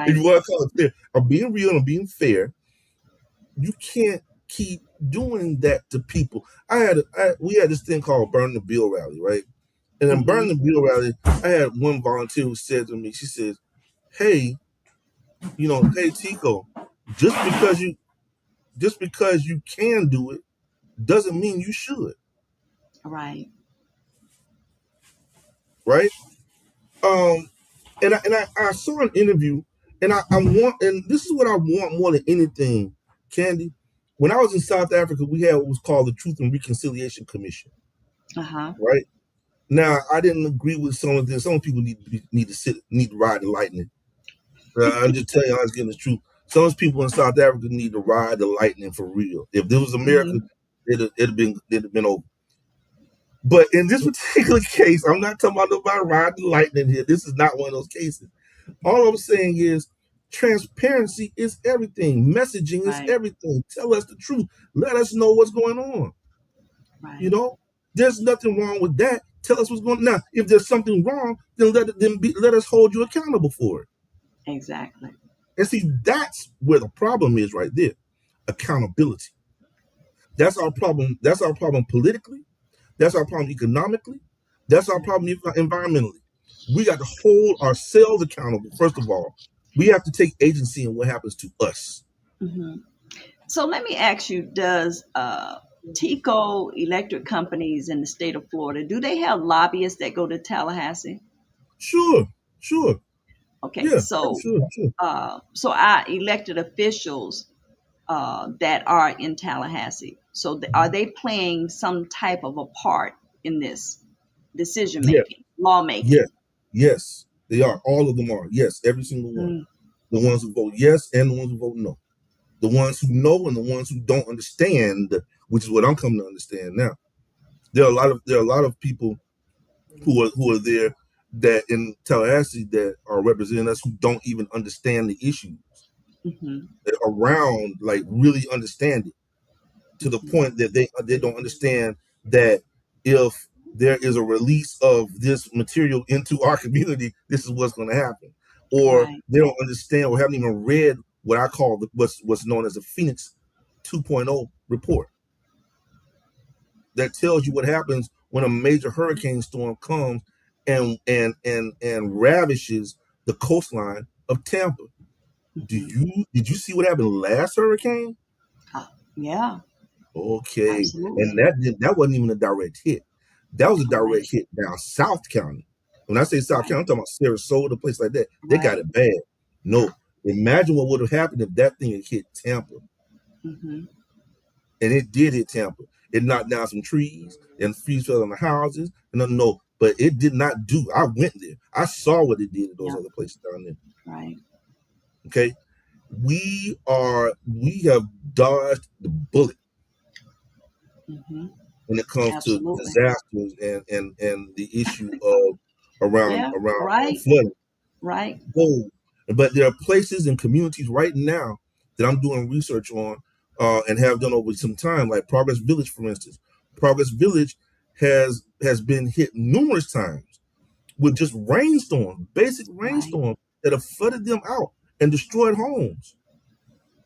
B: If
A: Right.
B: you want to call it fair, I'm being real and I'm being fair. You can't keep doing that to people. We had this thing called Burn the Bill rally, right? And then Burn
A: Mm-hmm.
B: the Bill rally, I had one volunteer who said to me, she says, "Hey, hey TECO, just because you just because you can do it doesn't mean you should,
A: Right.
B: right?" Um, I saw an interview, and I want, and this is what I want more than anything, Candy. When I was in South Africa, we had what was called the Truth and Reconciliation Commission,
A: Uh-huh.
B: right? Now, I didn't agree with some of this. Some people need to ride the lightning. I'm just telling you, I was getting the truth. Some people in South Africa need to ride the lightning for real. If this was America,
A: Mm-hmm.
B: it'd have been over. But in this particular case, I'm not talking about nobody riding the lightning here. This is not one of those cases. All I'm saying is transparency is everything. Messaging is
A: Right.
B: everything. Tell us the truth. Let us know what's going on. You
A: Right.
B: know, there's nothing wrong with that. Tell us what's going on. Now, if there's something wrong, then let us hold you accountable for it.
A: Exactly.
B: And see, that's where the problem is right there. Accountability. That's our problem. That's our problem politically. That's our problem economically. That's our problem environmentally. We got to hold ourselves accountable, first of all. We have to take agency in what happens to us.
A: Mm-hmm. So let me ask you, does TECO electric companies in the state of Florida, do they have lobbyists that go to Tallahassee?
B: Sure, sure.
A: Okay,
B: Yeah,
A: so
B: sure, sure.
A: so our elected officials that are in Tallahassee, so are they playing some type of a part in this decision
B: Yeah,
A: making,
B: yeah,
A: lawmaking?
B: yes. They are. All of them are. Yes, every single one.
A: Mm,
B: The ones who vote yes and the ones who vote no. The ones who know and the ones who don't understand, which is what I'm coming to understand now. There are a lot of people who are there that in Tallahassee that are representing us who don't even understand the issues
A: mm-hmm,
B: around, like really understand it to the
A: mm-hmm.
B: point that they don't understand that if there is a release of this material into our community, this is what's going to happen. Or
A: Right.
B: they don't understand or haven't even read what I call what's known as the Phoenix 2.0 report that tells you what happens when a major hurricane storm comes and ravishes the coastline of Tampa.
A: Mm-hmm.
B: Did you see what happened last hurricane?
A: Yeah,
B: Okay, and
A: absolutely.
B: that wasn't even a direct hit. That was a
A: Right.
B: direct hit down South County. When I say South County,
A: Right.
B: I'm talking about Sarasota, place like that. They got
A: Right.
B: it bad. No, imagine what would have happened if that thing had hit Tampa,
A: Mm-hmm.
B: and it did hit Tampa. It knocked down some trees, and trees fell on the houses. And I know, but it did not do. I went there. I saw what it did at those
A: Yeah.
B: other places down there.
A: Right.
B: Okay, we have dodged the bullet
A: Mm-hmm.
B: when it comes to
A: Absolutely.
B: disasters and the issue of around
A: Yeah.
B: around
A: Right.
B: flooding.
A: Right.
B: Whoa. But there are places and communities right now that I'm doing research on and have done over some time, like Progress Village, for instance. Progress Village has been hit numerous times with just rainstorms, basic
A: Right.
B: rainstorms that have flooded them out and destroyed homes,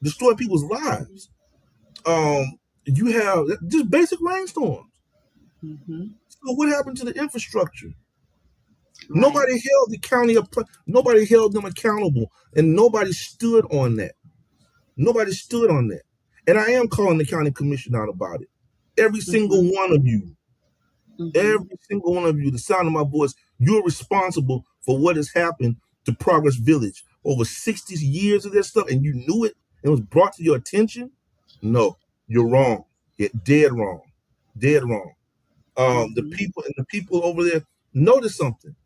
B: destroyed people's lives. You have just basic rainstorms.
A: Mm-hmm.
B: So what happened to the infrastructure?
A: Right.
B: Nobody held the county up. Nobody held them accountable, and nobody stood on that. Nobody stood on that. And I am calling the county commission out about it. Every single
A: Mm-hmm.
B: one of you,
A: Mm-hmm.
B: every single one of you, the sound of my voice, you're responsible for what has happened to Progress Village over 60 years of this stuff, and you knew it and it was brought to your attention. No, you're wrong. You're dead wrong. Dead wrong. The
A: Mm-hmm.
B: people over there notice something.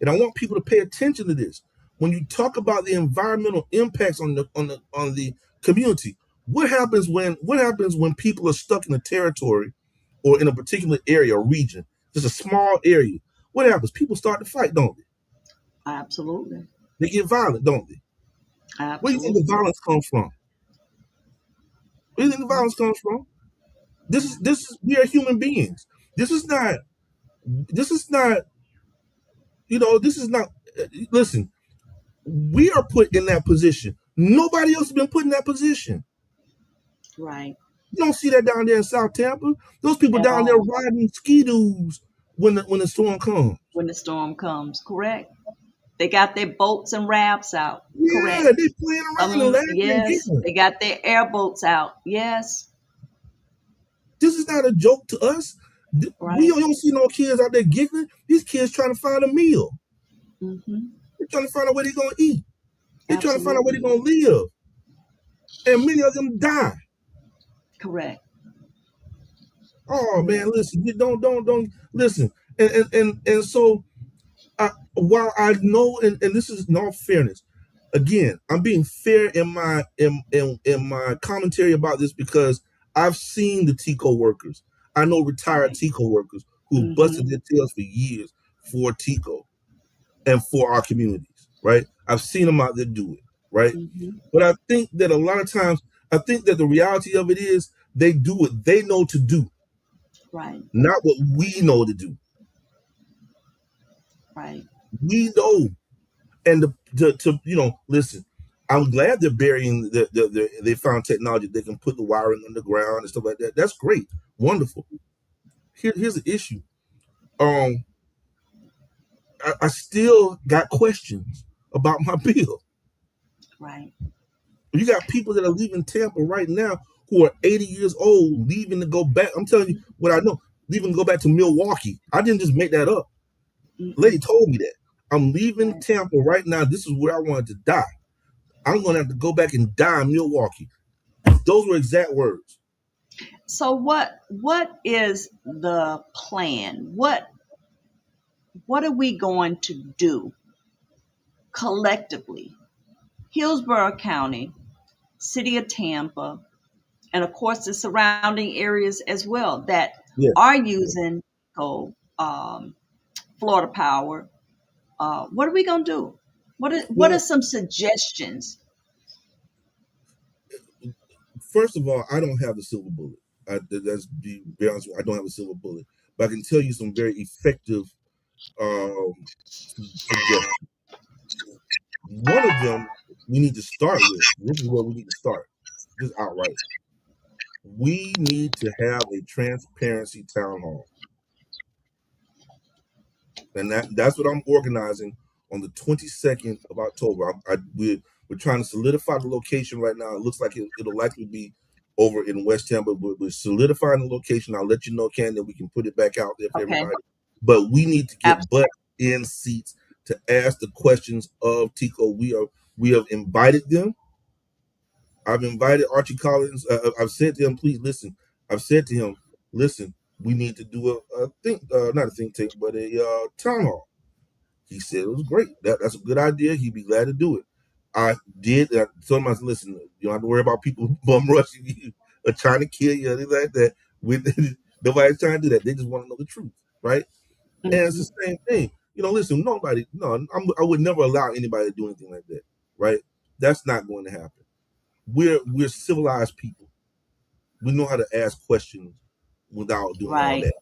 B: And I want people to pay attention to this. When you talk about the environmental impacts on the community, what happens when people are stuck in a territory or in a particular area or region, just a small area? What happens? People start to fight, don't they?
A: Absolutely.
B: They get violent, don't they? Where do you think the
A: Absolutely.
B: violence comes from? Where do you think the
A: Mm-hmm.
B: violence comes from? This is we are human beings. This is not this is not this is not listen, we are put in that position. Nobody else has been put in that position.
A: Right.
B: You don't see that down there in South Tampa. Those people
A: at
B: down there
A: all
B: riding ski-doos when the storm comes.
A: when the storm comes. Correct. They got their boats and rafts out.
B: Yeah,
A: Correct.
B: they playing around and laughing and
A: Yes,
B: giggling.
A: they got their airboats out. Yes,
B: This is not a joke to us. We
A: right.
B: don't see no kids out there giggling. These kids trying to find a meal.
A: Hmm.
B: They're trying to find out where they're gonna eat. They're trying to find out where they're
A: Absolutely.
B: gonna live. And many of them die.
A: Correct.
B: Oh man,
A: Correct.
B: listen, you don't listen. And so while I know, and this is in all fairness, again, I'm being fair in my commentary about this because I've seen the TECO workers. I know retired
A: Right.
B: TECO workers who've busted
A: Hmm.
B: their tails for years for TECO and for our communities, right? I've seen them out there do it, right?
A: Hmm.
B: But I think that a lot of times, I think that the reality of it is they do what they know to do,
A: Right.
B: not what we know to do.
A: Right.
B: We know, and to listen. I'm glad they're burying they found technology they can put the wiring underground and stuff like that. That's great, wonderful. Here's the issue. Um, I still got questions about my bill.
A: Right.
B: You got people that are leaving Tampa right now who are 80 years old, leaving to go back. I'm telling you what I know, leaving to go back to Milwaukee. I didn't just make that up. Lady
A: Mm-mm.
B: told me that. I'm leaving
A: Right.
B: Tampa right now. This is where I wanted to die. I'm going to have to go back and die in Milwaukee. Those were exact words.
A: So what is the plan? What are we going to do collectively? Hillsborough County, City of Tampa, and of course the surrounding areas as well that
B: Yeah.
A: are using coal, Florida Power. What are we going to do? What are
B: Well,
A: some suggestions?
B: first of all, I don't have the silver bullet. That's be very honest with you, I don't have a silver bullet, but I can tell you some very effective um, suggestions. One of them we need to start with. This is where we need to start, just outright. We need to have a transparency town hall, and that's what I'm organizing on the 22nd of October. We're trying to solidify the location right now. It looks like it'll likely be over in West Tampa, but we're solidifying the location. I'll let you know, Ken, that we can put it back out there for
A: Okay,
B: everybody. But we need to get butt
A: absolutely.
B: in seats to ask the questions of Tico. We have invited them. I've invited Archie Collins. I've said to him, please listen. I've said to him, listen, we need to do a think, not a think tank, but a town hall. He said it was great. That's a good idea. He'd be glad to do it. I did. I told him, I said, listen, you don't have to worry about people bum rushing you or trying to kill you or anything like that. With nobody's trying to do that. They just want to know the truth, right? And it's
A: Hmm.
B: the same thing. Listen, nobody, no, I would never allow anybody to do anything like that, right? That's not going to happen. We're civilized people. We know how to ask questions without doing all
A: Right.
B: that.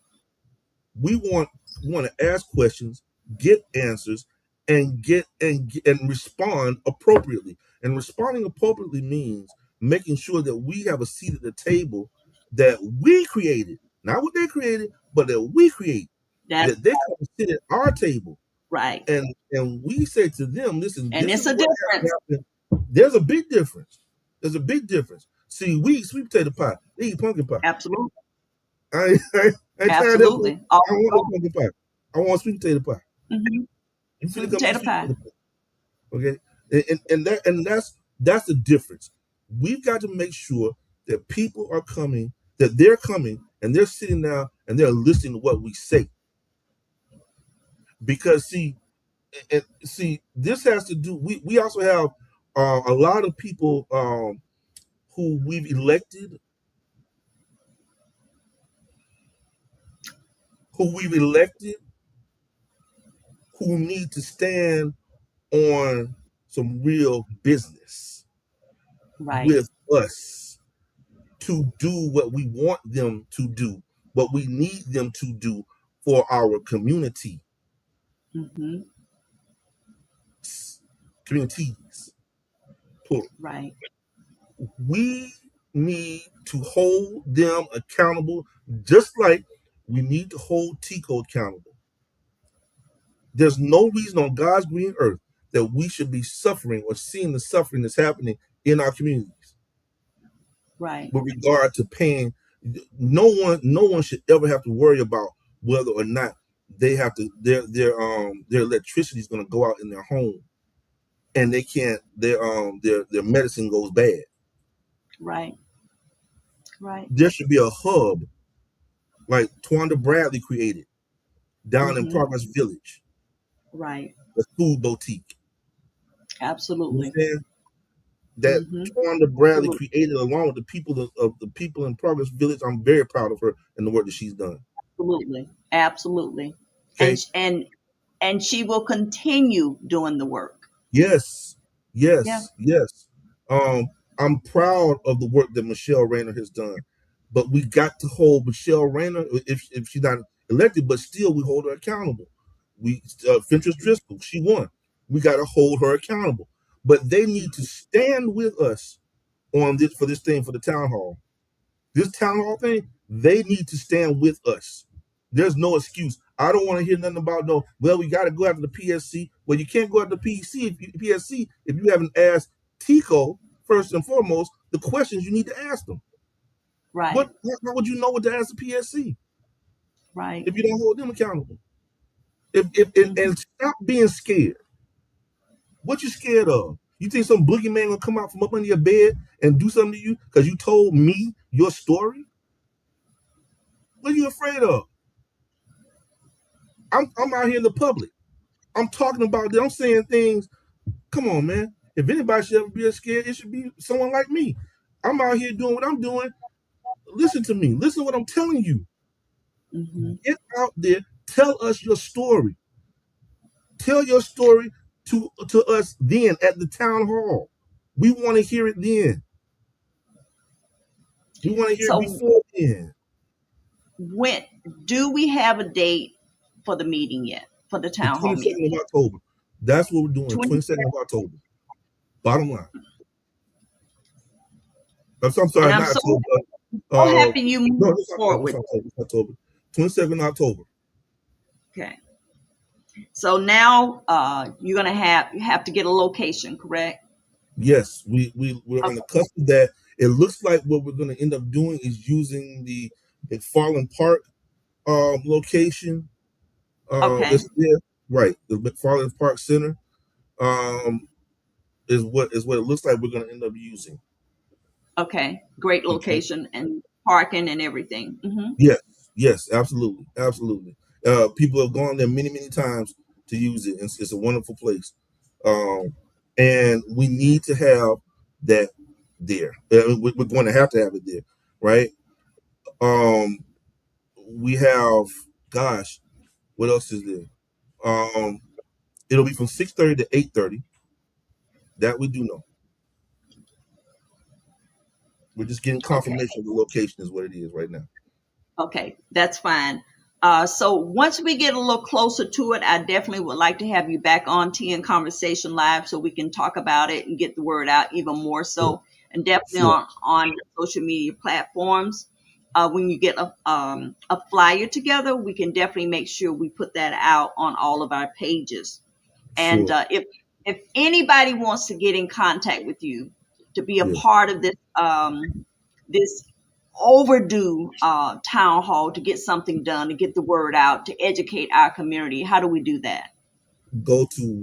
B: We want to ask questions, get answers, and and respond appropriately. And responding appropriately means making sure that we have a seat at the table that we created, not what they created, but that we create.
A: That's
B: That they come and sit at our table,
A: right.
B: and we say to them, "Listen,
A: And
B: this
A: it's
B: is
A: a
B: what has to
A: difference.
B: happen." There's a big difference. There's a big difference. See, we eat sweet potato pie. They eat pumpkin pie.
A: Absolutely.
B: I ain't trying that.
A: Absolutely. All
B: I don't want no pumpkin pie. I want sweet potato pie.
A: hmm
B: You finna
A: Sweet
B: come eat
A: potato
B: sweet
A: pie.
B: potato pie, okay? And that's the difference. We've got to make sure that people are coming, that they're coming, and they're sitting down and they're listening to what we say. Because see, this has to do. We also have a lot of people who we've elected, who we've elected, who need to stand on some real business
A: Right.
B: with us to do what we want them to do, what we need them to do for our
A: Hmm.
B: communities, plural.
A: Right.
B: We need to hold them accountable, just like we need to hold TECO accountable. There's no reason on God's green earth that we should be suffering or seeing the suffering that's happening in our communities
A: Right.
B: with regard to paying. No one should ever have to worry about whether or not they have to their electricity is going to go out in their home, and they can't their medicine goes bad.
A: Right. Right.
B: There should be a hub like Twanda Bradley created down in
A: Mm-hmm.
B: Progress Village,
A: Right.
B: the food boutique. You
A: Absolutely.
B: understand? That
A: Mm-hmm.
B: Twanda Bradley
A: Absolutely.
B: created along with the people of the people in Progress Village. I'm very proud of her and the work that she's done.
A: Absolutely. Absolutely. And
B: Okay.
A: and she will continue doing the work.
B: Yes,
A: Yeah.
B: yes, yes. Um, I'm proud of the work that Michelle Rayner has done, but we got to hold Michelle Rayner if she's not elected, but still we hold her accountable. We Fentress Driscoll, she won. We got to hold her accountable, but they need to stand with us on this for this thing for the town hall. This town hall thing, they need to stand with us. There's no excuse. I don't want to hear nothing about no. Well, we got to go after the PSC. Well, you can't go after the PSC if you haven't asked TECO first and foremost the questions you need to ask them.
A: Right.
B: How would you know what to ask the PSC
A: Right.
B: if you don't hold them accountable? If
A: Mm-hmm.
B: and stop being scared. What you scared of? You think some boogeyman gonna come out from up under your bed and do something to you because you told me your story? What are you afraid of? I'm out here in the public. I'm talking about I'm saying things. Come on, man. If anybody should ever be scared, it should be someone like me. I'm out here doing what I'm doing. Listen to me. Listen to what I'm telling you.
A: Mm-hmm.
B: Get out there. Tell us your story. Tell your story to us then at the town hall. We want to hear it then. We want to hear it
A: So
B: before then.
A: when do we have a date for the meeting yet? For the
B: The
A: town hall meeting?
B: 22nd of October. That's what we're doing.
A: 20,
B: 22nd of October. Bottom line. I'm
A: and
B: sorry,
A: I'm
B: not
A: so
B: October.
A: so happy you
B: No,
A: moved
B: this
A: forward
B: October. This
A: with
B: October. This October. 22nd of October.
A: it. Okay. So now you're gonna have you have to get a location, correct?
B: Yes, we're on the
A: Okay.
B: cusp of that. It looks like what we're going to end up doing is using the McFarland Park location.
A: Okay.
B: It's there, right? The McFarland Park Center um, is what it looks like we're going to end up using.
A: Okay. Great
B: Okay.
A: location and parking and everything. Hmm.
B: Yes, yes, absolutely, absolutely. People have gone there many, many times to use it. It's a wonderful place, um, and we need to have that there. We're going to have it there, right? Um, we have, gosh, what else is there? Um, it'll be from 6:30 to 8:30. That we do know. We're just getting
A: Okay.
B: confirmation of the location is what it is right now.
A: Okay, that's fine. So once we get a little closer to it, I definitely would like to have you back on Tea and Conversation Live so we can talk about it and get the word out even more
B: Sure,
A: so, and definitely
B: sure,
A: on the social media platforms. When you get a flyer together, we can definitely make sure we put that out on all of our pages. And
B: sure.
A: if anybody wants to get in contact with you to be a
B: Yeah.
A: part of this overdue town hall to get something done, to get the word out, to educate our community, how do we do that?
B: Go to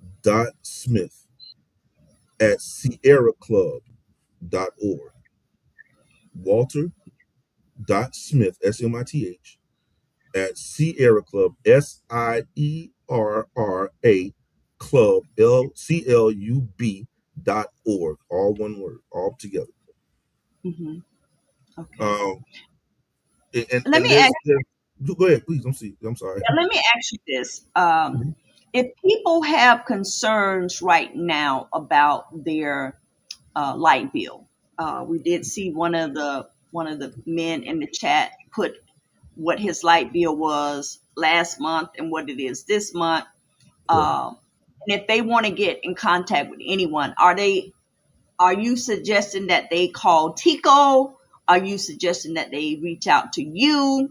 B: Walter.Smith at SierraClub.org. Walter.Smith, SMITH, at Sierra Club, SIERRA Club, LCLUB.org. All one word, all together.
A: Hmm. Okay.
B: Um, and
A: Let
B: and
A: me ask.
B: there's go ahead, please. I'm sorry.
A: Yeah, let me ask you this:
B: Mhm.
A: if people have concerns right now about their light bill, we did see one of the men in the chat put what his light bill was last month and what it is this month.
B: Correct.
A: Um, and if they want to get in contact with anyone, are they? Are you suggesting that they call TECO? Are you suggesting that they reach out to you?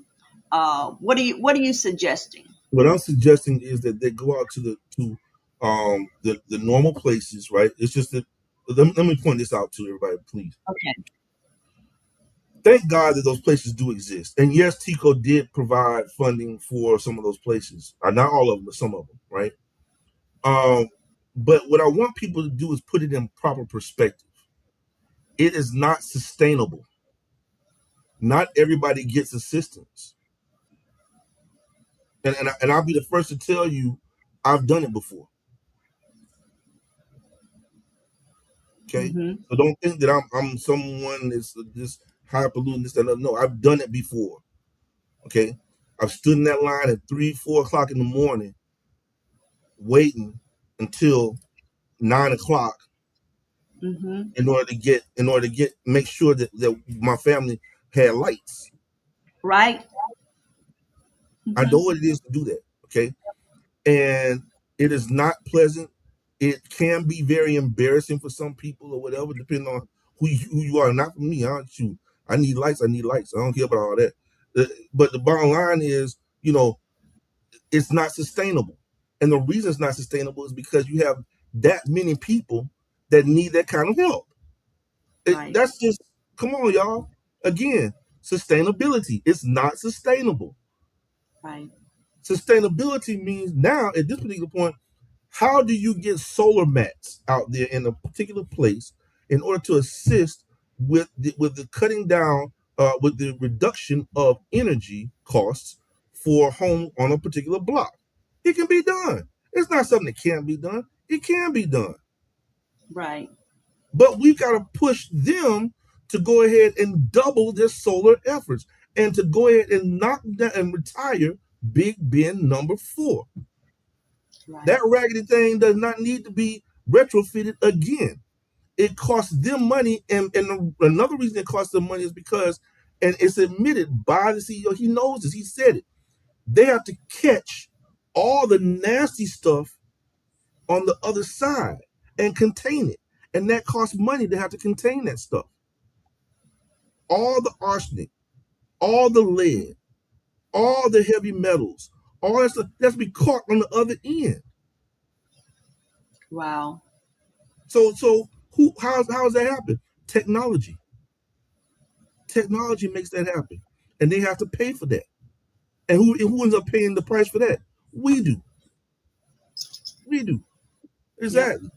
A: What are you suggesting?
B: What I'm suggesting is that they go out to the normal places, right? It's just that let me point this out to everybody, please.
A: Okay.
B: Thank God that those places do exist. And yes, TECO did provide funding for some of those places. Not all of them, but some of them, right? Um, but what I want people to do is put it in proper perspective. It is not sustainable. Not everybody gets assistance. And I'll be the first to tell you, I've done it before. Okay.
A: Mm-hmm.
B: So don't think that I'm someone that's this highfalutin, this, that, no, I've done it before. Okay. I've stood in that line at 3, 4 o'clock in the morning waiting until 9 o'clock
A: Mm-hmm.
B: in order to get make sure that my family had lights.
A: Right.
B: I know
A: Mm-hmm.
B: what it is to do that. Okay. And it is not pleasant. It can be very embarrassing for some people or whatever, depending on who you are. Not for me. I need lights. I need lights. I don't care about all that. But the bottom line is, it's not sustainable. And the reason it's not sustainable is because you have that many people that need that kind of help.
A: Right.
B: That's just, come on, y'all. Again, sustainability. It's not sustainable.
A: Right.
B: Sustainability means now, at this particular point, how do you get solar mats out there in a particular place in order to assist with the cutting down, with the reduction of energy costs for a home on a particular block? It can be done. It's not something that can't be done. It can be done.
A: Right.
B: But we've got to push them to go ahead and double their solar efforts and to go ahead and knock down and retire Big Ben number 4.
A: Right.
B: That raggedy thing does not need to be retrofitted again. It costs them money, and another reason it costs them money is because, and it's admitted by the CEO, he knows this, he said it. They have to catch all the nasty stuff on the other side and contain it. And that costs money to have to contain that stuff. All the arsenic, all the lead, all the heavy metals, all that stuff that's be caught on the other end.
A: Wow.
B: So how's that happen? Technology. Technology makes that happen. And they have to pay for that. And who ends up paying the price for that? We do. We do.
A: Yep.
B: Exactly.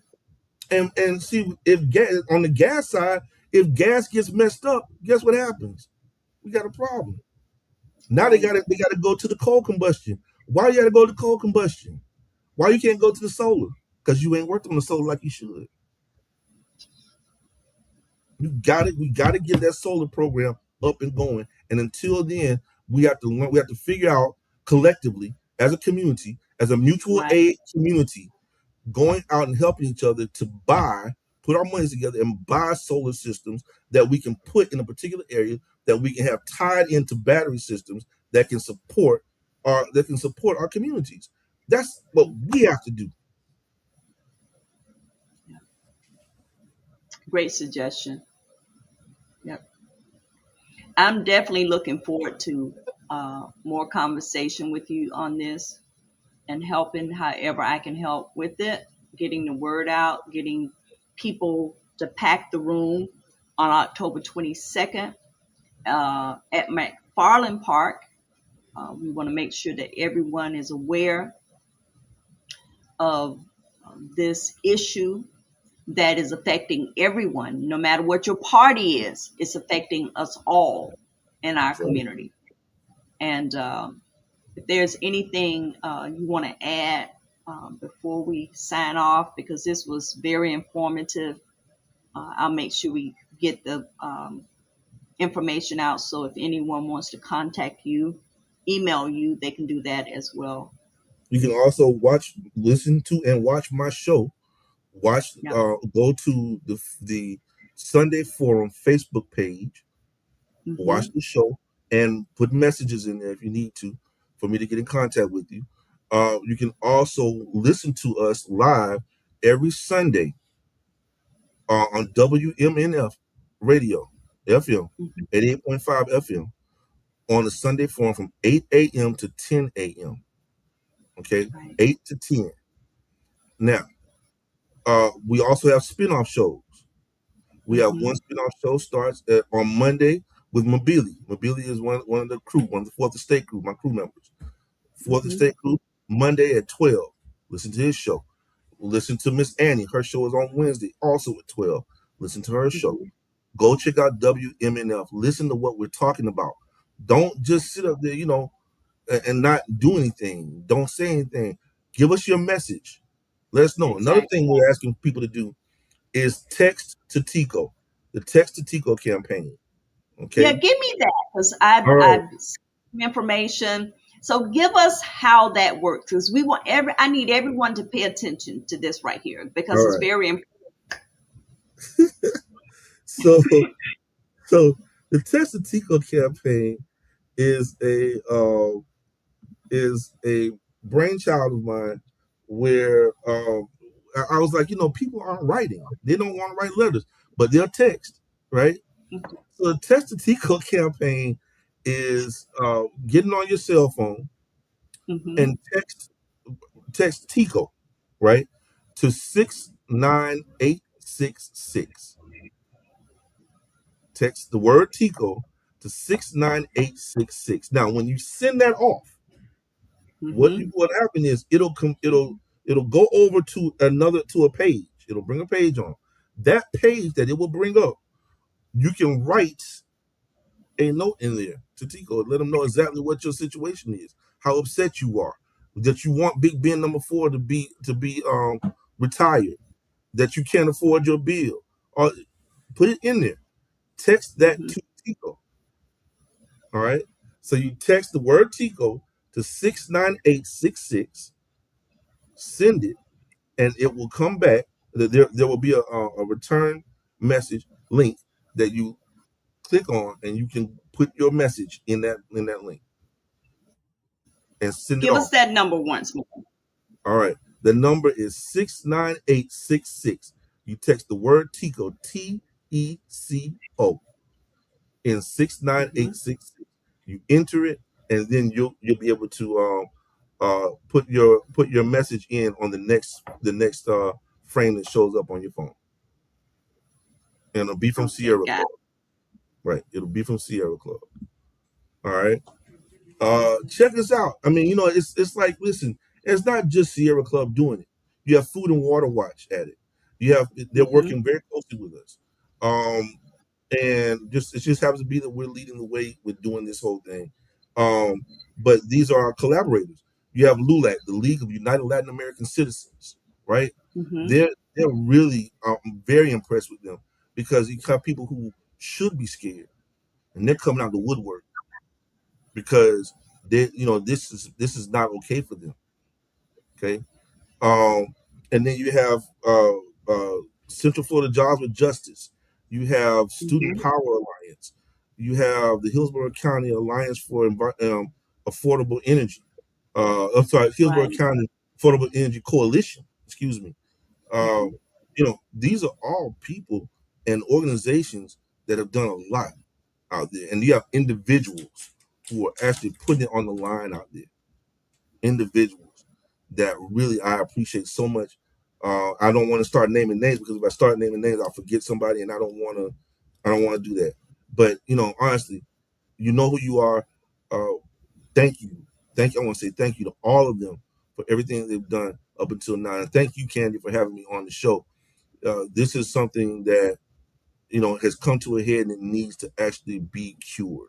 B: And see, if gas on the gas side, if gas gets messed up, guess what happens? We got a problem. Now they
A: Right.
B: gotta go to the coal combustion. Why you gotta go to coal combustion? Why you can't go to the solar? Because you ain't worked on the solar like you should. We gotta get that solar program up and going. And until then, we have to learn, we have to figure out collectively as a community, as a mutual
A: Right.
B: aid community, going out and helping each other to put our monies together and buy solar systems that we can put in a particular area that we can have tied into battery systems that can support our communities. That's what we have to do.
A: Yeah. Great suggestion. Yep. I'm definitely looking forward to more conversation with you on this and helping however I can help with it, getting the word out, getting people to pack the room on October 22nd at McFarland Park. We want to make sure that everyone is aware of this issue that is affecting everyone, no matter what your party is. It's affecting us all in our
B: That's right.
A: community. And if there's anything you want to add before we sign off, because this was very informative, I'll make sure we get the information out. So if anyone wants to contact you, email you, they can do that as well.
B: You can also listen to, and watch my show.
A: Yep.
B: Go to the Sunday Forum Facebook page, watch
A: Hmm.
B: the show, and put messages in there if you need to, for me to get in contact with you. You can also listen to us live every Sunday on WMNF radio, FM,
A: Mhm.
B: 88.5 FM, on the Sunday forum from 8 a.m. to 10 a.m. Okay,
A: Right.
B: 8 to 10. Now, we also have spin-off shows. We have one
A: Mhm.
B: spin-off show starts on Monday with Mobili. Mobili is one of the crew, one of the Fourth Estate crew, my crew members. Fourth
A: Mhm.
B: Estate crew, Monday at 12. Listen to his show. Listen to Miss Annie. Her show is on Wednesday, also at 12. Listen to her show.
A: Mhm.
B: Go check out WMNF. Listen to what we're talking about. Don't just sit up there, and not do anything. Don't say anything. Give us your message. Let us know. Another
A: Exactly.
B: thing we're asking people to do is text to TECO, the text to TECO campaign.
A: Yeah,
B: Okay.
A: give me that because
B: All right.
A: I've some information. So give us how that works because we want I need everyone to pay attention to this right here
B: All
A: because it's
B: right.
A: very important.
B: So, so the text to TECO campaign is a brainchild of mine where I was like, people aren't writing. They don't want to write letters, but they'll text, right? So the Text to Tico campaign is getting on your cell phone
A: Mm-hmm.
B: and text Tico, right, to 69866. Text the word Tico to 69866. Now, when you send that off,
A: Mm-hmm.
B: what happened is it'll go over to a page. It'll bring a page on. That page that it will bring up, you can write a note in there to Tico. Let them know exactly what your situation is, how upset you are, that you want Big Ben number four to be retired, that you can't afford your bill, or put it in there. Text that
A: Mm-hmm.
B: to Tico. All right. So you text the word Tico to 69866, send it, and it will come back. There will be a return message link that you click on, and you can put your message in that link and send it
A: Give us
B: off.
A: that number once more.
B: All right. The number is 69866. You text the word TECO, TECO, in
A: Mm-hmm.
B: 69866. You enter it, and then you'll be able to put your message in on the next frame that shows up on your phone. And it'll be from
A: Okay,
B: Sierra
A: got
B: Club. Right. It'll be from Sierra Club. All right. Check this out. I mean, it's like, listen, it's not just Sierra Club doing it. You have Food and Water Watch at it. They're
A: it. Mm-hmm.
B: working very closely with us. Um, and it just happens to be that we're leading the way with doing this whole thing. Um, but these are our collaborators. You have LULAC, the League of United Latin American Citizens, right?
A: Mm-hmm.
B: They're really very impressed with them because you have people who should be scared and they're coming out the woodwork because this is not okay for them. Okay. Um, and then you have Central Florida Jobs with Justice. You have Student
A: Mm-hmm.
B: Power Alliance. You have the Hillsborough County Alliance for Affordable Energy. I'm sorry, Hillsborough
A: Right.
B: County Affordable Energy Coalition. Excuse me. Uh,
A: Mm-hmm.
B: these are all people and organizations that have done a lot out there, and you have individuals who are actually putting it on the line out there. Individuals that really I appreciate so much. I don't want to start naming names because if I start naming names, I'll forget somebody, and I don't want to. I don't want to do that. But honestly, you know who you are. Uh, thank you, thank you. I want to say thank you to all of them for everything they've done up until now. And thank you, Candy, for having me on the show. This is something that has come to a head and it needs to actually be cured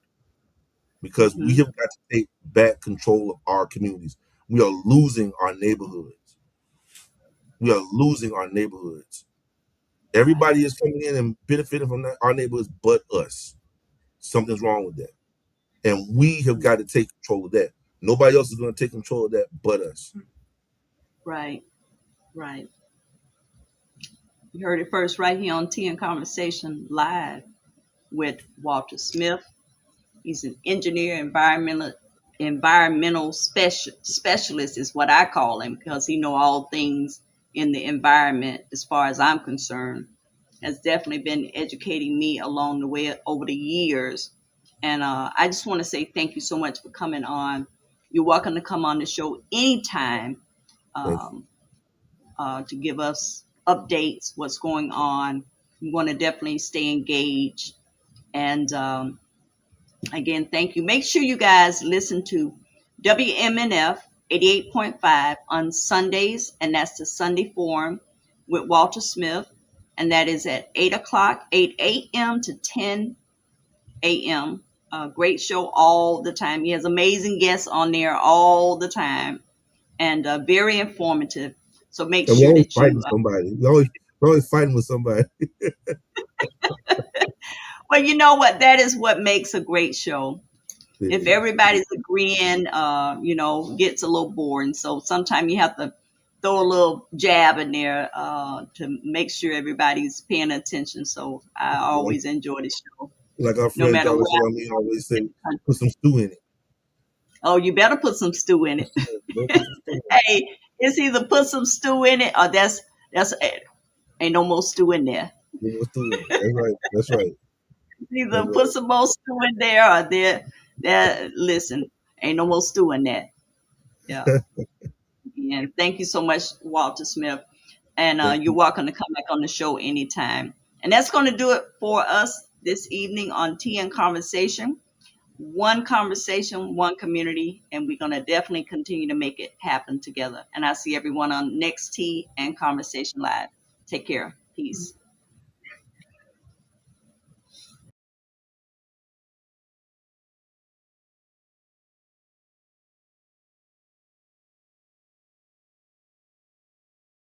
B: because we
A: Mm-hmm.
B: have got to take back control of our communities. We are losing our neighborhoods. We are losing our neighborhoods.
A: Right.
B: Everybody is coming in and benefiting from our neighborhoods but us. Something's wrong with that. And we have got to take control of that. Nobody else is going to take control of that but us.
A: Right. Right. You heard it first right here on Tea and Conversation Live with Walter Smith. He's an engineer, environmental specialist is what I call him because he know all things in the environment as far as I'm concerned. has definitely been educating me along the way over the years. And I just want to say thank you so much for coming on. You're welcome to come on the show anytime,
B: Thank you.
A: um, to give us updates, what's going on. We want to definitely stay engaged. And again, thank you. Make sure you guys listen to WMNF 88.5 on Sundays, and that's the Sunday Forum with Walter Smith, and that is at 8 o'clock, 8 a.m. to 10 a.m. Great show all the time. He has amazing guests on there all the time, and very informative. So make
B: And we're
A: sure
B: always
A: that
B: fighting
A: you,
B: somebody. We're always fighting with somebody.
A: well, you know what? That is what makes a great show.
B: It
A: If
B: is.
A: everybody's agreeing, gets a little boring. So sometimes you have to throw a little jab in there to make sure everybody's paying attention. So I
B: Like,
A: always enjoy the show,
B: like our
A: no
B: friend
A: matter
B: Jarvis
A: where
B: Around always
A: I'm in
B: say,
A: the country.
B: put some stew in it.
A: Oh, you better put some stew in it.
B: Better put some stew in
A: Hey, it's either put some stew in it or that's it. Ain't no more stew in there.
B: it. Put more stew in it. That's right. That's right. That's
A: Either put
B: right.
A: some more stew in there or there. Listen, ain't no more stew in that. Yeah. And thank you so much, Walter Smith. And
B: Thank
A: you're
B: you.
A: welcome to come back on the show anytime. And that's going to do it for us this evening on Tea and Conversation. One conversation, one community, and we're going to definitely continue to make it happen together. And I see everyone on next Tea and Conversation Live. Take care. Peace.